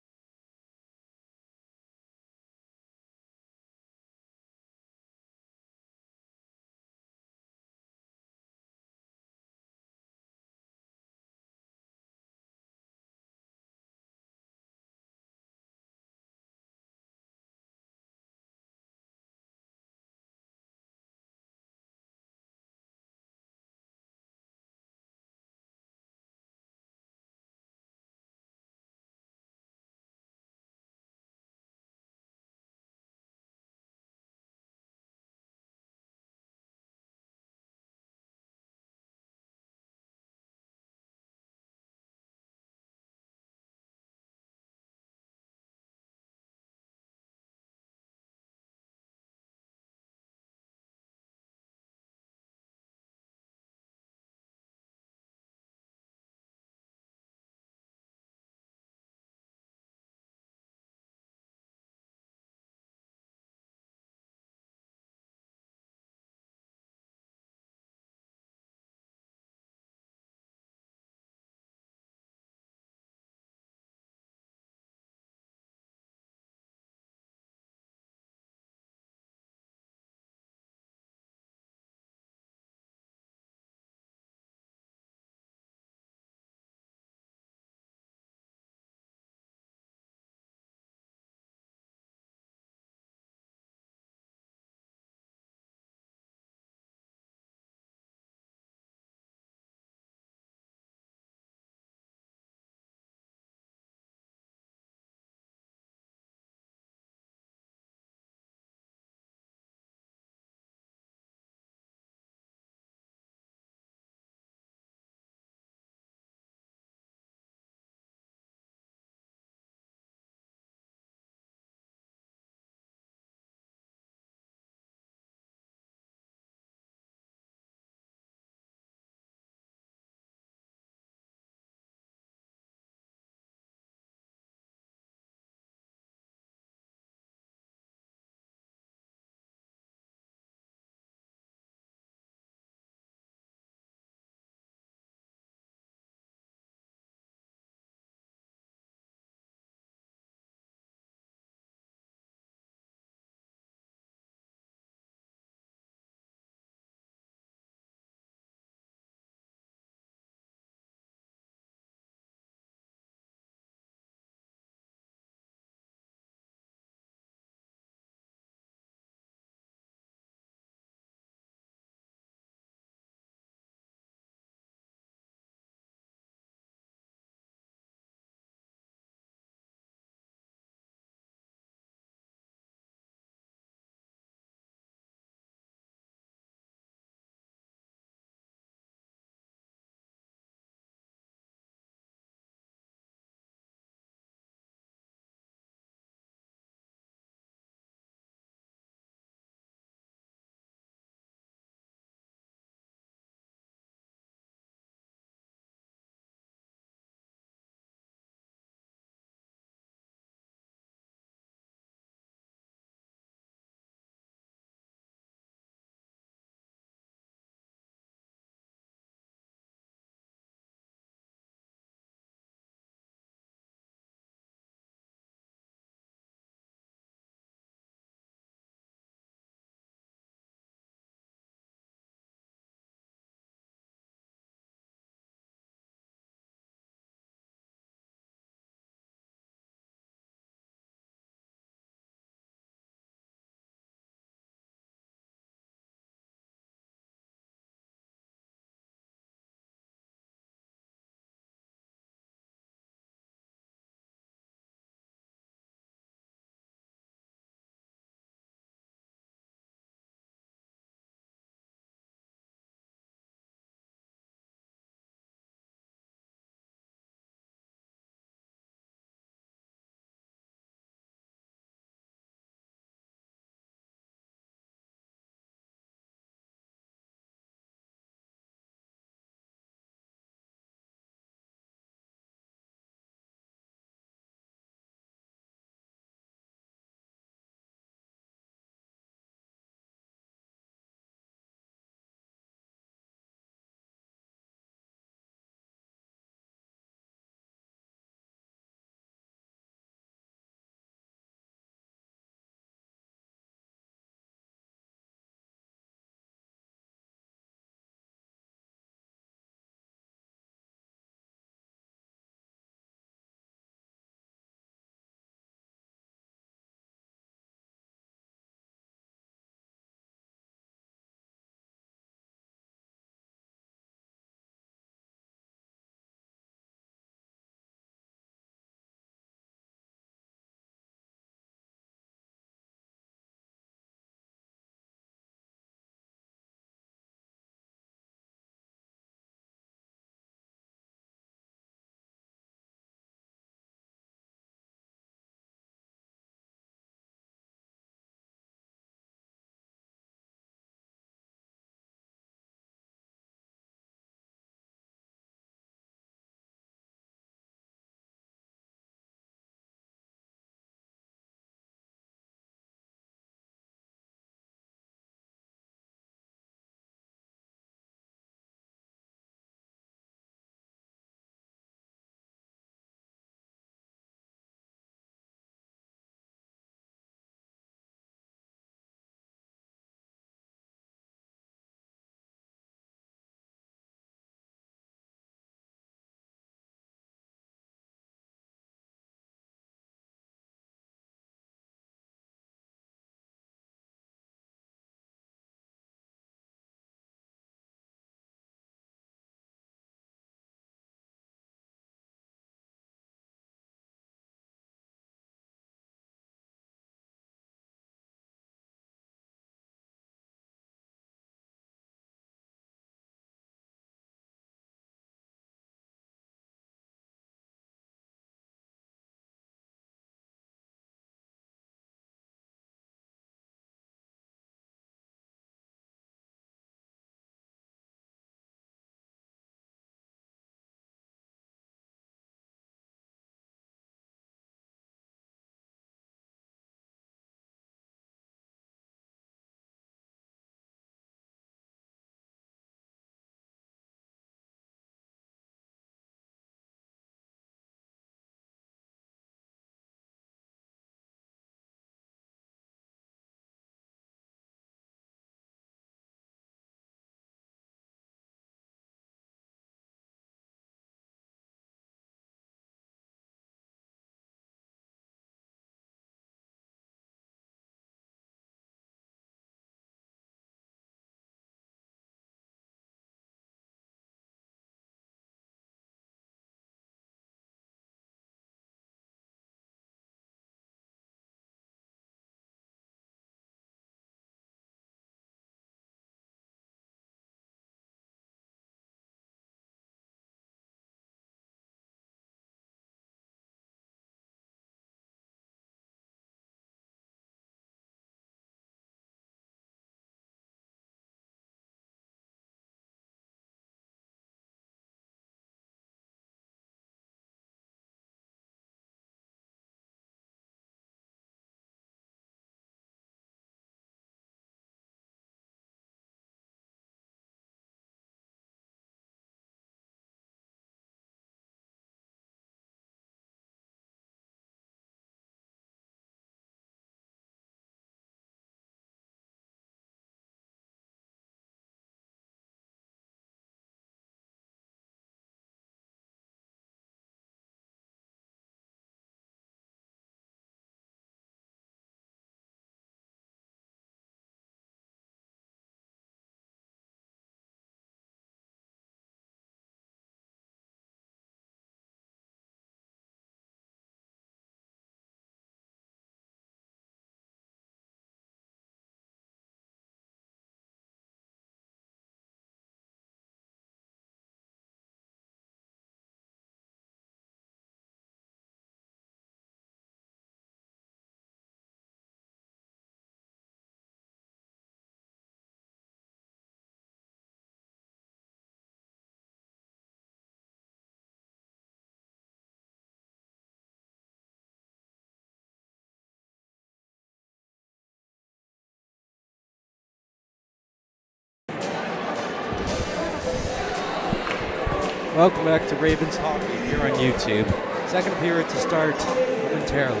[SPEAKER 1] Welcome back to Ravens Hockey here on YouTube. Second period to start momentarily.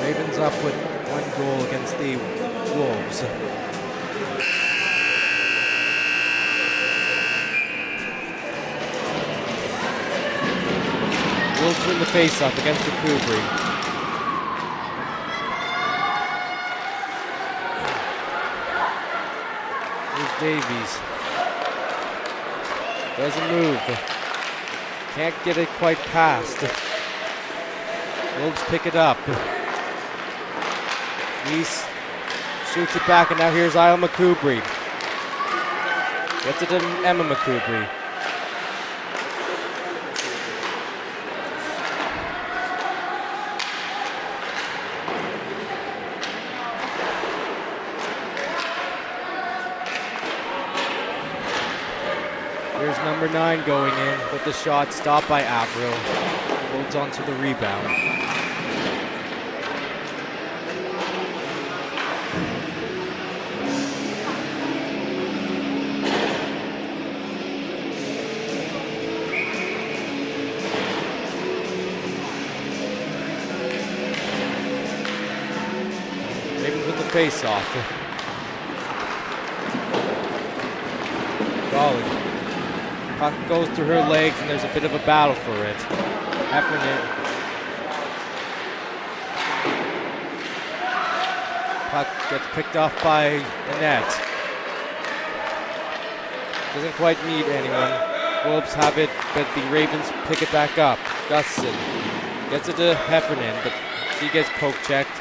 [SPEAKER 1] Ravens up with 1 goal against the Wolves. Wolves win the face-off against the Kubri. Here's Davies. Doesn't move. Can't get it quite past. Wolves pick it up. Weiss shoots it back, and now here's Isle McCoubry. Gets it to Emma McCoubry. Here's number 9 going in with the shot stopped by Avril. Holds onto the rebound. Ravens with the face-off. Golly. Puck goes through her legs, and there's a bit of a battle for it. Heffernan. Puck gets picked off by the net. Doesn't quite need anyone. Wolves have it, but the Ravens pick it back up. Gustson gets it to Heffernan, but she gets poke checked.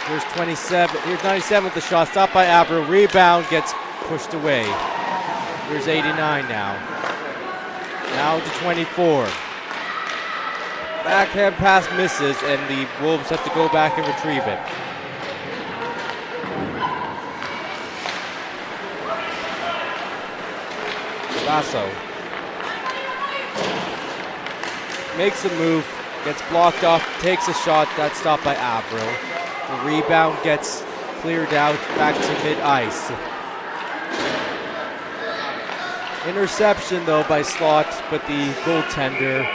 [SPEAKER 1] Here's 27. Here's 97 with the shot. Stopped by Avril. Rebound gets pushed away. Here's 89 now. Now to 24. Backhand pass misses, and the Wolves have to go back and retrieve it. Basso makes a move, gets blocked off, takes a shot. That's stopped by Avril. The rebound gets cleared out back to mid-ice. Interception, though, by Slot, but the goaltender,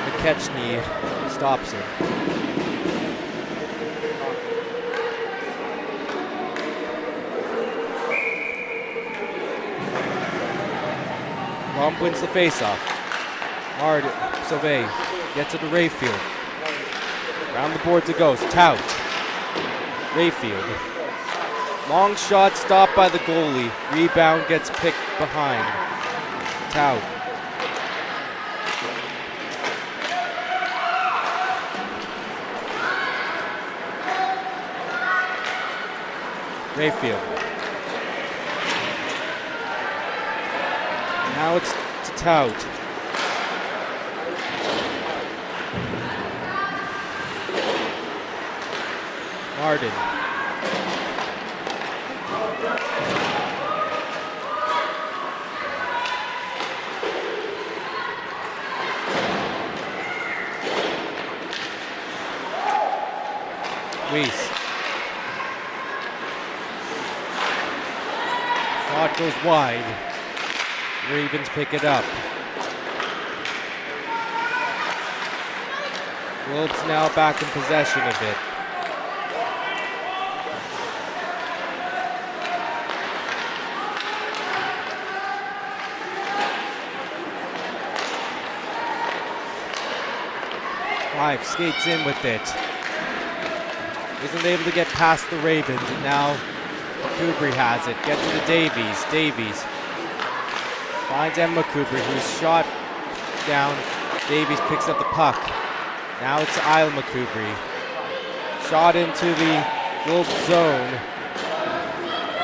[SPEAKER 1] McKechnie, stops it. Bomb wins the faceoff. Sauvé gets it to Rayfield. Around the boards it goes. Tout. Rayfield. Long shot stopped by the goalie. Rebound gets picked behind. Tout. Rayfield. Now it's to Tout. Martin. Weiss. Shot goes wide. Ravens pick it up. Wolves now back in possession of it. Five skates in with it. Isn't able to get past the Ravens, and now McCoubry has it. Gets it to Davies. Davies finds Emma McCoubry, who's shot down. Davies picks up the puck. Now it's Isle McCoubry. Shot into the Wolf zone,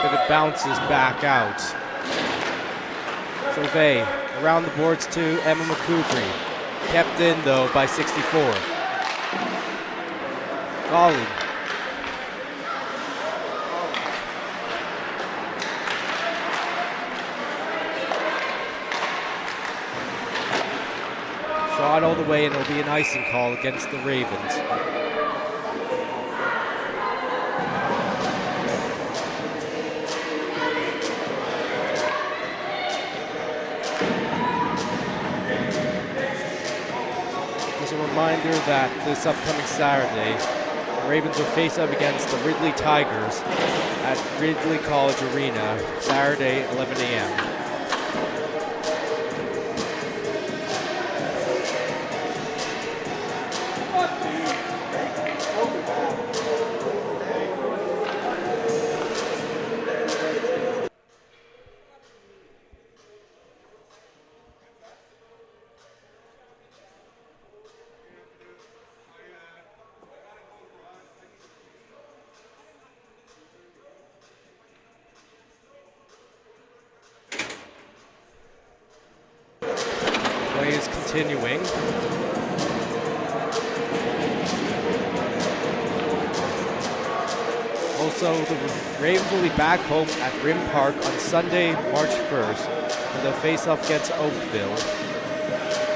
[SPEAKER 1] but it bounces back out. Sauvé around the boards to Emma McCoubry. Kept in, though, by 64. Golly. Shot all the way, and it'll be an icing call against the Ravens. reminder that this upcoming Saturday, the Ravens will face up against the Ridley Tigers at Ridley College Arena, Saturday, 11 a.m. Play is continuing. Also, the Ravens will be back home at Rim Park on Sunday, March 1st, where they'll face off against Oakville.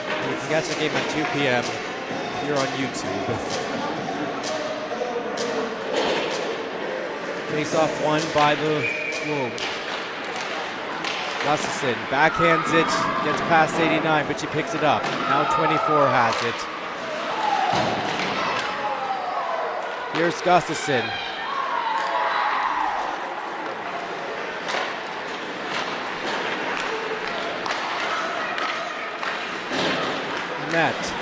[SPEAKER 1] And you can catch the game at 2 p.m. here on YouTube. Face-off won by the Wolves. Gustafson backhands it, gets past 89, but she picks it up. Now 24 has it. Here's Gustafson. Net.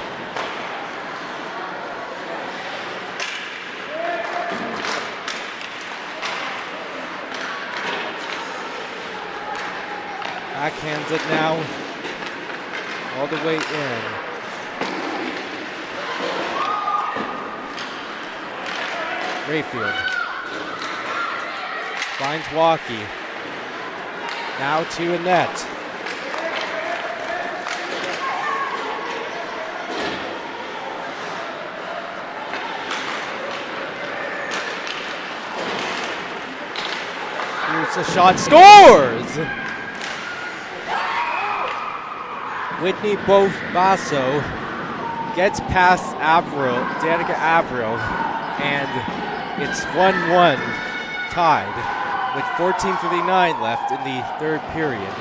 [SPEAKER 1] Backhands it now, all the way in. Rayfield finds Walkie. Now to Annette. Here's a shot, scores! Whitney Basso gets past Danica Averill, and it's 1-1 tied with 14:59 left in the third period.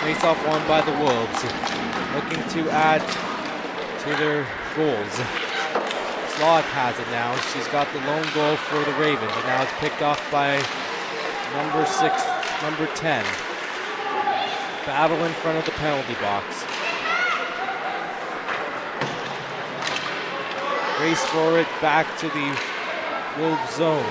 [SPEAKER 1] Face-off won by the Wolves, looking to add to their goals. Sloth has it now. She's got the lone goal for the Ravens, and now it's picked off by number 10. Battle in front of the penalty box. Race for it back to the Wolves zone.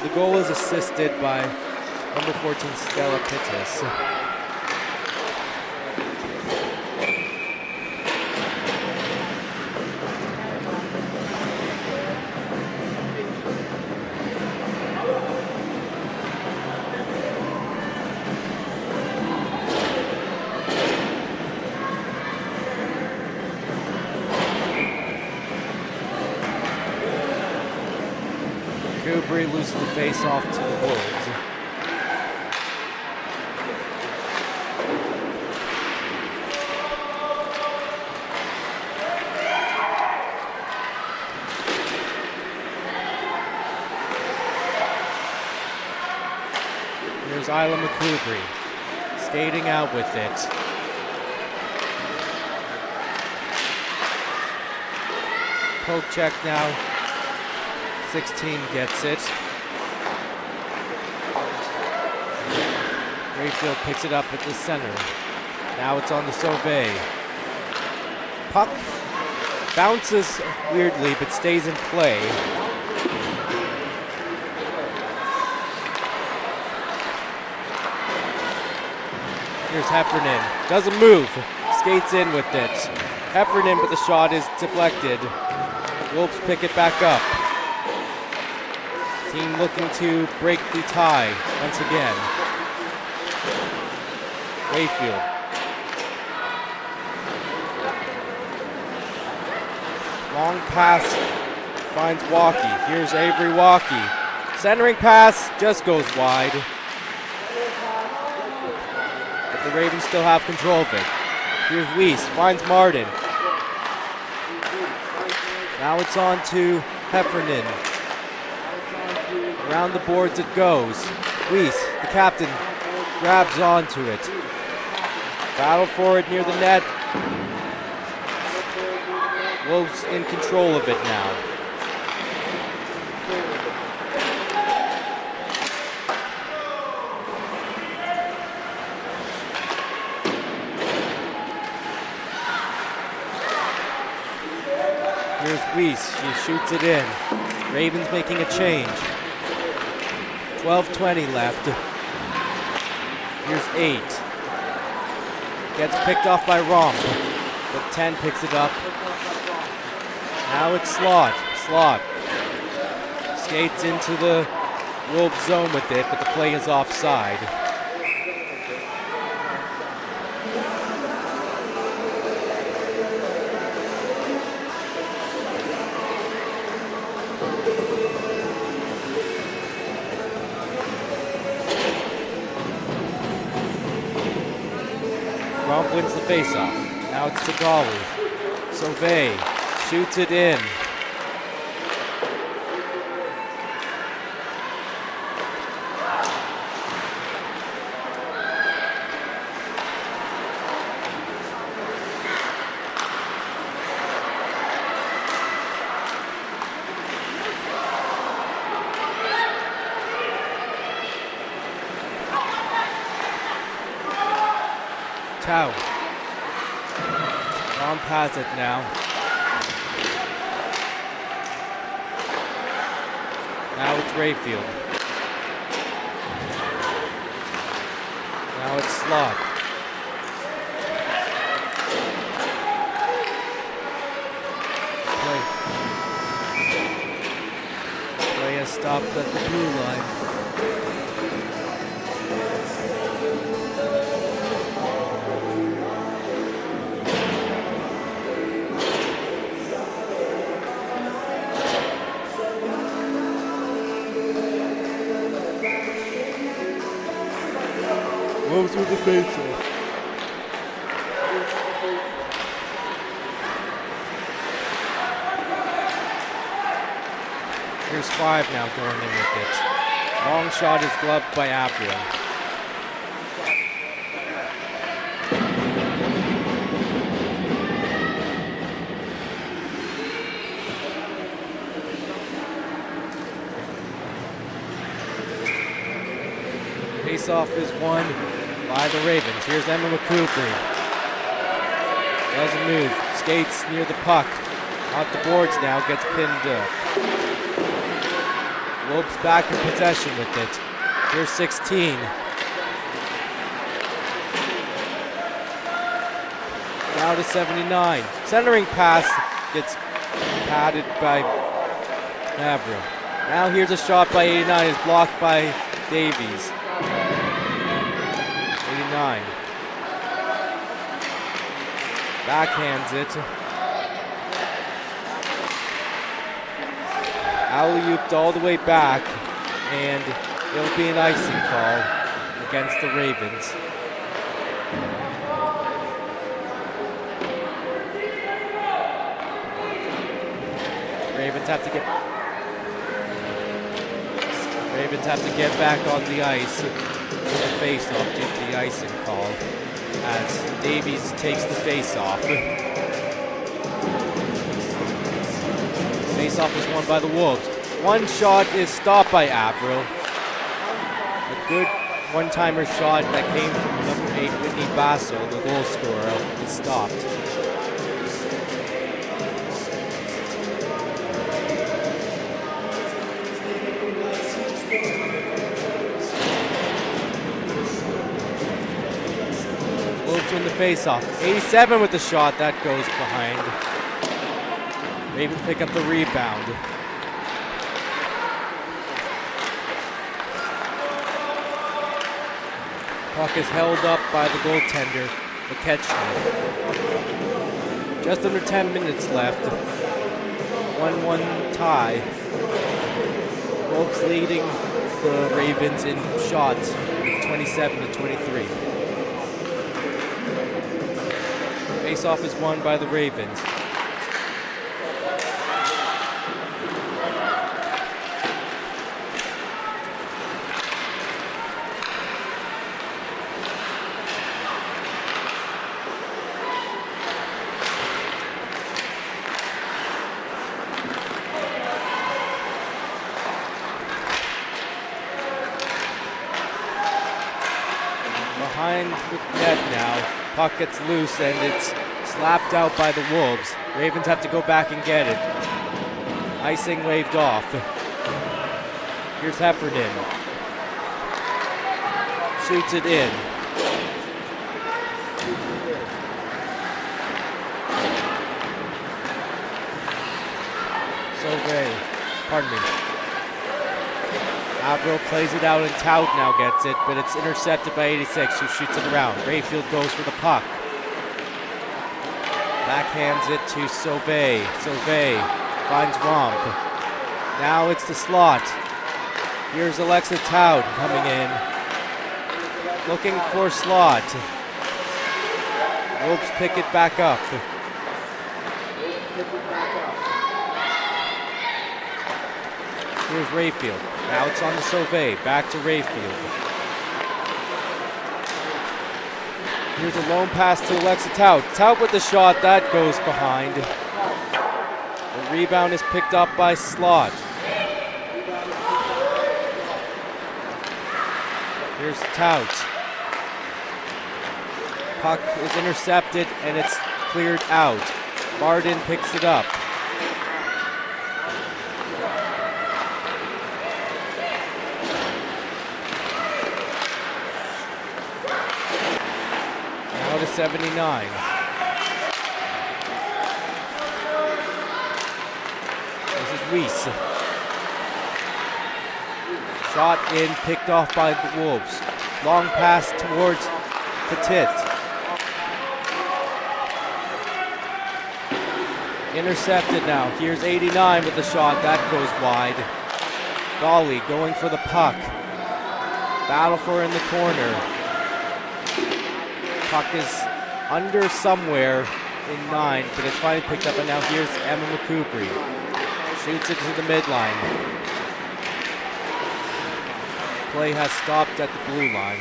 [SPEAKER 1] The goal is assisted by number 14, Stella Pittis. Kubry loses the face-off to the Wolves. Here's Isla McCubry skating out with it. Poke check now. 16 gets it. Rayfield picks it up at the center. Now it's on the Sauvé. Puck bounces weirdly but stays in play. Here's Heffernan. Doesn't move. Skates in with it. Heffernan, but the shot is deflected. Wolves pick it back up. Team looking to break the tie once again. Rayfield. Long pass finds Walkie. Here's Avery Walkie. Centering pass just goes wide. But the Ravens still have control of it. Here's Weiss, finds Martin. Now it's on to Heffernan. Around the boards it goes. Weiss, the captain, grabs onto it. Battle for it near the net. Wolves in control of it now. Here's Weiss, she shoots it in. Ravens making a change. 12:20 left. Here's 8. Gets picked off by Romp, but 10 picks it up. Now it's Slot. Slot skates into the Wolves zone with it, but the play is offside. Romp wins the faceoff. Now it's Tagali. Sauvé shoots it in. Tau. Romp has it now. Now it's Rayfield. Now it's Slot. Play has stopped at the blue line. Wolves with the face-off. Here's 5 now going in with it. Long shot is gloved by Avril. Face-off is won by the Ravens. Here's Emma McCoopry. Doesn't move. Skates near the puck. Off the boards now. Gets pinned up. Wolves back in possession with it. Here's 16. Now to 79. Centering pass gets padded by Avril. Now here's a shot by 89. It's blocked by Davies. 89. Backhands it. Alley-ooped all the way back, and it'll be an icing call against the Ravens. Ravens have to get back on the ice with the face-off due to the icing call as Davies takes the face-off. Face-off is won by the Wolves. One shot is stopped by Avril. A good one-timer shot that came from number 8, Whitney Basso, the goal scorer, is stopped. Wolves win the face-off. 87 with the shot, that goes behind. Ravens pick up the rebound. Puck is held up by the goaltender, McKetchney. Just under 10 minutes left. 1-1 tie. Wolves leading the Ravens in shots, 27-23. Face-off is won by the Ravens. Behind the net now, puck gets loose and it's slapped out by the Wolves. Ravens have to go back and get it. Icing waved off. Here's Heffernan. Shoots it in. Pardon me. Avril plays it out and Taud now gets it, but it's intercepted by 86, who shoots it around. Rayfield goes for the puck. Backhands it to Sauvé. Sauvé finds Romp. Now it's the slot. Here's Alexa Taud coming in. Looking for slot. Wolves pick it back up. Here's Rayfield. Now it's on to Sauvé. Back to Rayfield. Here's a lone pass to Alexa Taud. Taud with the shot. That goes behind. The rebound is picked up by Slot. Here's Taud. Puck is intercepted and it's cleared out. Barden picks it up. Now to 79. This is Weiss. Shot in, picked off by the Wolves. Long pass towards Petit. Intercepted now. Here's 89 with the shot. That goes wide. Golly going for the puck. Battle for in the corner. Puck is under somewhere in 9, but it's finally picked up. And now here's Emma McCouprie. Shoots it to the midline. Play has stopped at the blue line.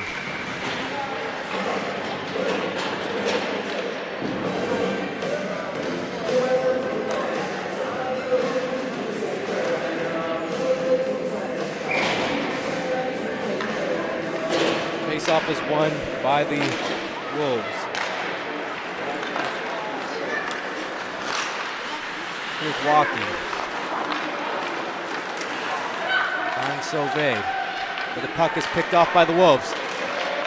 [SPEAKER 1] Face-off is won by the Wolves. Here's Walkie. On Sauvé. But the puck is picked off by the Wolves.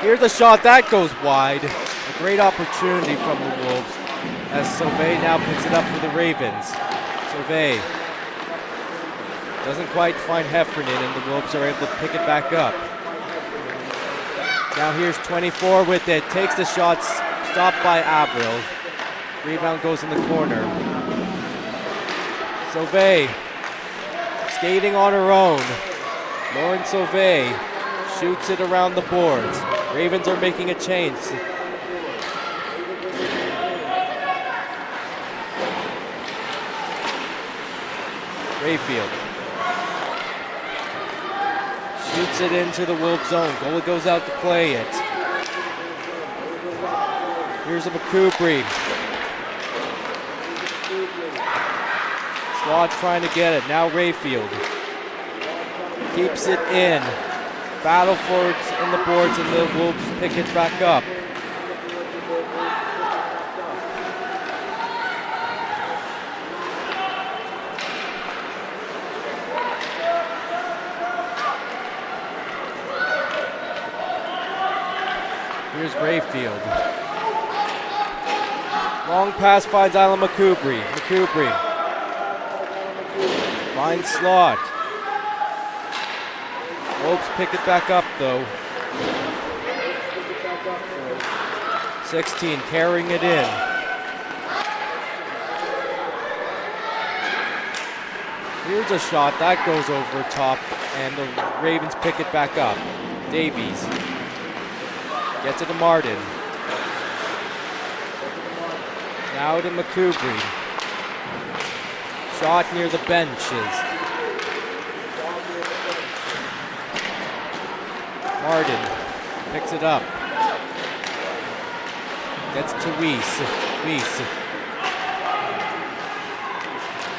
[SPEAKER 1] Here's the shot, that goes wide. A great opportunity from the Wolves as Sauvé now picks it up for the Ravens. Sauvé doesn't quite find Heffernan and the Wolves are able to pick it back up. Now here's 24 with it, takes the shot, stopped by Avril. Rebound goes in the corner. Sauvé skating on her own. Lauren Sauvé shoots it around the boards. Ravens are making a change. Rayfield shoots it into the Wolves zone. Goalie goes out to play it. Here's a McCouprie. Slot trying to get it. Now Rayfield keeps it in. Battle for it in the boards and the Wolves pick it back up. Here's Rayfield. Long pass finds Isla McCouprie. McCouprie finds Slot. Wolves pick it back up though. 16 carrying it in. Here's a shot that goes over top, and the Ravens pick it back up. Davies gets it to Martin. Now to McCoubry. Shot near the benches. Martin picks it up. Gets to Weiss. Weiss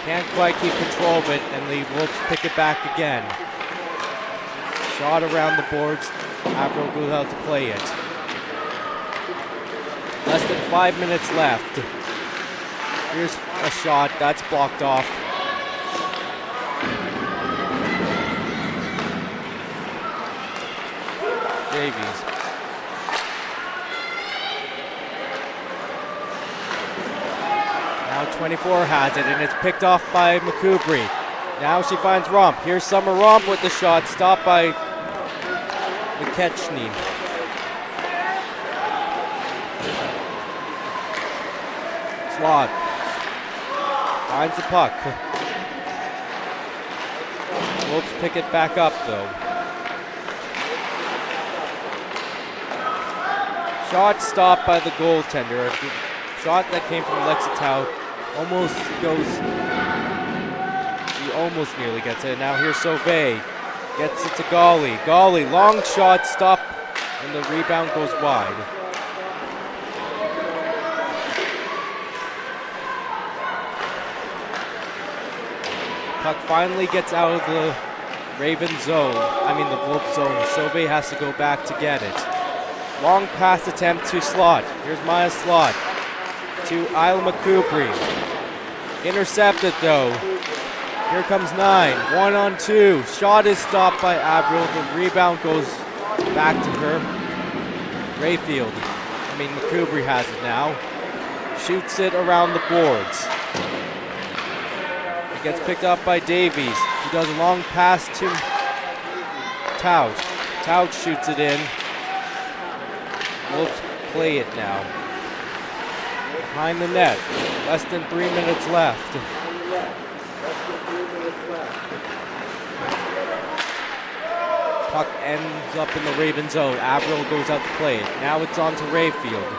[SPEAKER 1] can't quite keep control of it, and the Wolves pick it back again. Shot around the boards. Averill goes out to play it. Less than 5 minutes left. Here's a shot that's blocked off. Davies. Now 24 has it, and it's picked off by McCoubry. Now she finds Romp. Here's Summer Romp with the shot, stopped by McKechnie. Slot finds the puck. Wolves pick it back up though. Shot stopped by the goaltender. A shot that came from Lexitow almost goes. He almost nearly gets it. Now here's Sauvé. Gets it to Golly. Golly, long shot, stop, and the rebound goes wide. Puck finally gets out of the Raven zone. The Wolf zone. Sauvé has to go back to get it. Long pass attempt to Slot. Here's Maya Slot to Isla McCoubry. Intercepted though. Here comes 9. 1-on-2. Shot is stopped by Averill. The rebound goes back to her. McCoubry has it now. Shoots it around the boards. It gets picked up by Davies. He does a long pass to Tauch. Tauch shoots it in. Wolves play it now. Behind the net. Less than 3 minutes left. Puck ends up in the Raven zone. Averill goes out to play it. Now it's on to Rayfield.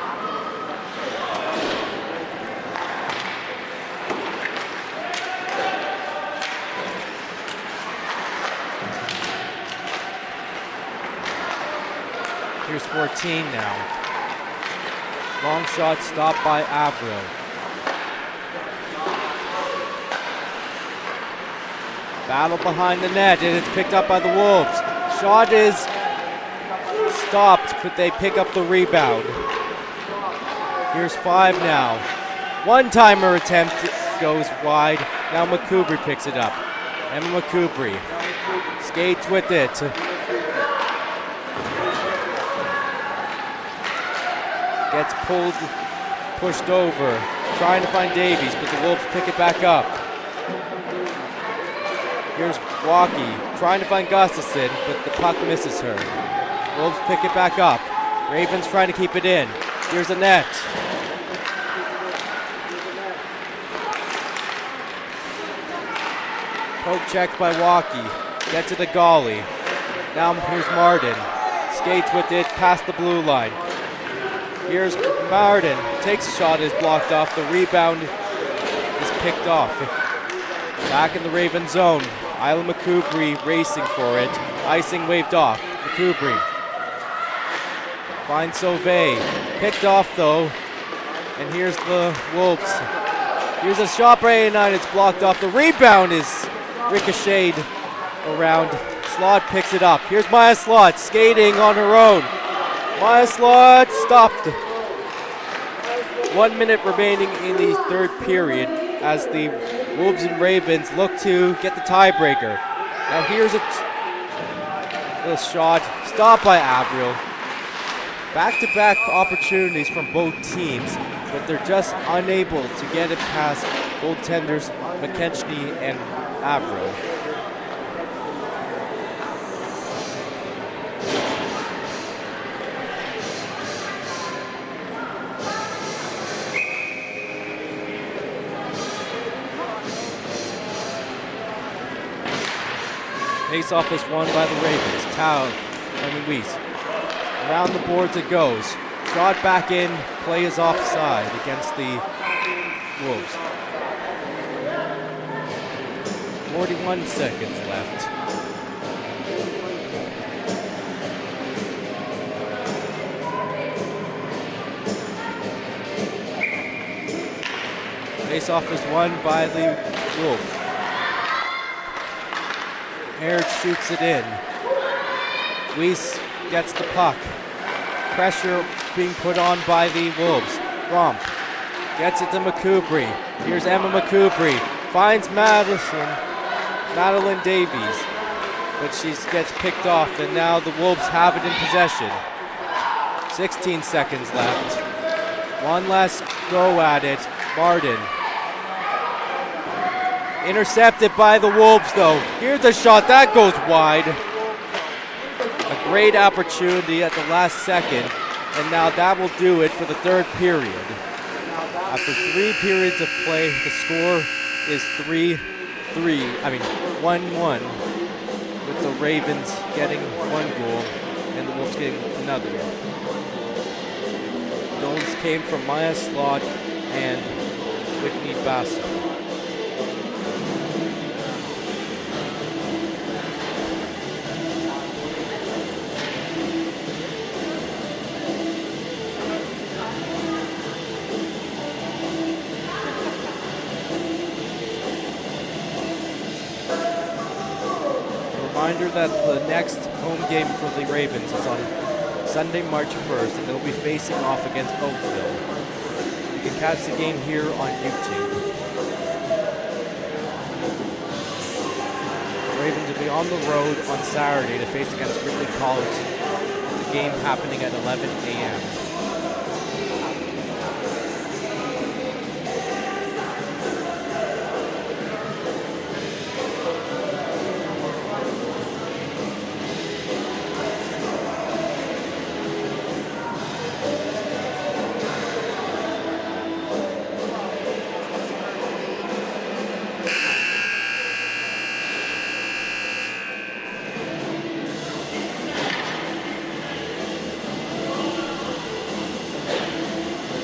[SPEAKER 1] Here's 14 now. Long shot stopped by Averill. Battle behind the net, and it's picked up by the Wolves. Shot is stopped, but they pick up the rebound. Here's 5 now. One-timer attempt goes wide. Now McCoubry picks it up. Emma McCoubry skates with it. Gets pulled, pushed over, trying to find Davies, but the Wolves pick it back up. Here's Walkie, trying to find Gustafson, but the puck misses her. Wolves pick it back up. Ravens trying to keep it in. Here's a net. Poke checked by Walkie. Gets it to Golly. Now here's Martin. Skates with it past the blue line. Here's Martin. Takes a shot, is blocked off. The rebound is picked off. Back in the Raven zone. Isla McCoubry racing for it. Icing waved off. McCoubry finds Sauvé. Picked off though. And here's the Wolves. Here's a shot by A9. It's blocked off. The rebound is ricocheted around. Slot picks it up. Here's Maya Slot skating on her own. Maya Slot stopped. 1 minute remaining in the third period as the Wolves and Ravens look to get the tiebreaker. Now here's a shot stopped by Averill. Back-to-back opportunities from both teams, but they're just unable to get it past goaltenders McKechnie and Averill. Face-off is won by the Ravens. Weiss. Around the boards it goes. Shot back in, play is offside against the Wolves. 41 seconds left. Face-off is won by the Wolves. Aird shoots it in. Weiss gets the puck. Pressure being put on by the Wolves. Romp gets it to McCoubry. Here's Emma McCoubry. Finds Madeline Davies. But she gets picked off, and now the Wolves have it in possession. 16 seconds left. One last go at it. Martin. Intercepted by the Wolves, though. Here's a shot. That goes wide. A great opportunity at the last second, and now that will do it for the third period. After 3 periods of play, the score is 1-1, with the Ravens getting 1 goal and the Wolves getting another. Goals came from Maya Slot and Whitney Bassett. Reminder that the next home game for the Ravens is on Sunday, March 1st, and they'll be facing off against Oakville. You can catch the game here on YouTube. The Ravens will be on the road on Saturday to face against Whitby College, with the game happening at 11 a.m.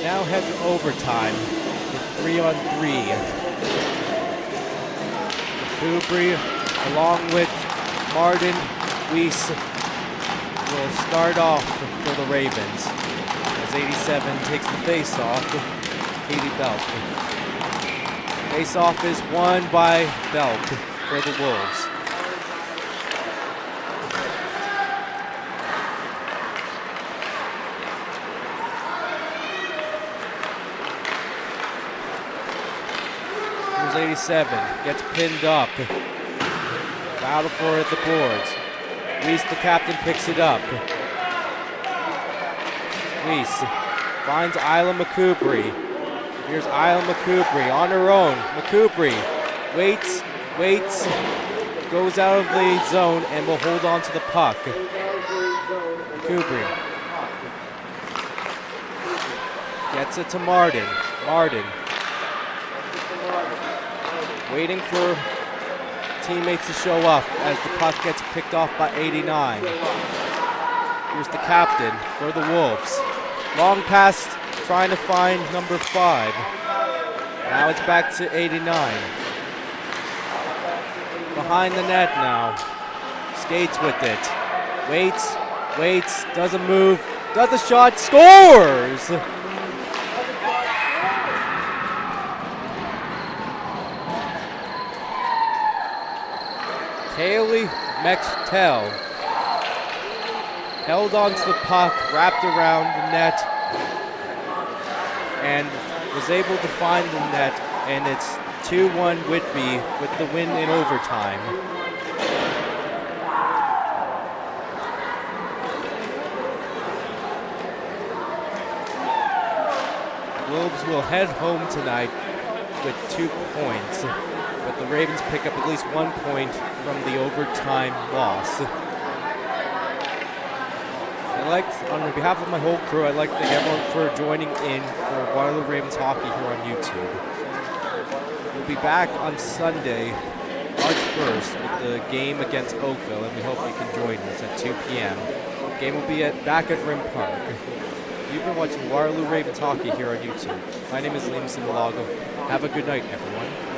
[SPEAKER 1] Now head to overtime with 3-on-3. Kubri, along with Martin, Weiss, will start off for the Ravens as 87 takes the face-off. Katie Belk. Face-off is won by Belk for the Wolves. Here's 87, gets pinned up. Battle for it at the boards. Weiss, the captain, picks it up. Weiss finds Isla McCoubry. Here's Isla McCoubry on her own. McCoubry waits, goes out of the zone and will hold on to the puck. McCoubry gets it to Martin. Martin waiting for teammates to show up as the puck gets picked off by 89. Here's the captain for the Wolves. Long pass trying to find number 5. Now it's back to 89. Behind the net now. Skates with it. Waits, doesn't move, does the shot, scores! Haley Mechtel held onto the puck, wrapped around the net, and was able to find the net, and it's 2-1 Whitby with the win in overtime. Wolves will head home tonight with 2 points, but the Ravens pick up at least 1 point from the overtime loss. On behalf of my whole crew, I'd like to thank everyone for joining in for Waterloo Ravens hockey here on YouTube. We'll be back on Sunday, March 1st with the game against Oakville, and we hope you can join us at 2 p.m. Game will be back at Rim Park. You've been watching Waterloo Ravens hockey here on YouTube. My name is Semelhago. Have a good night, everyone.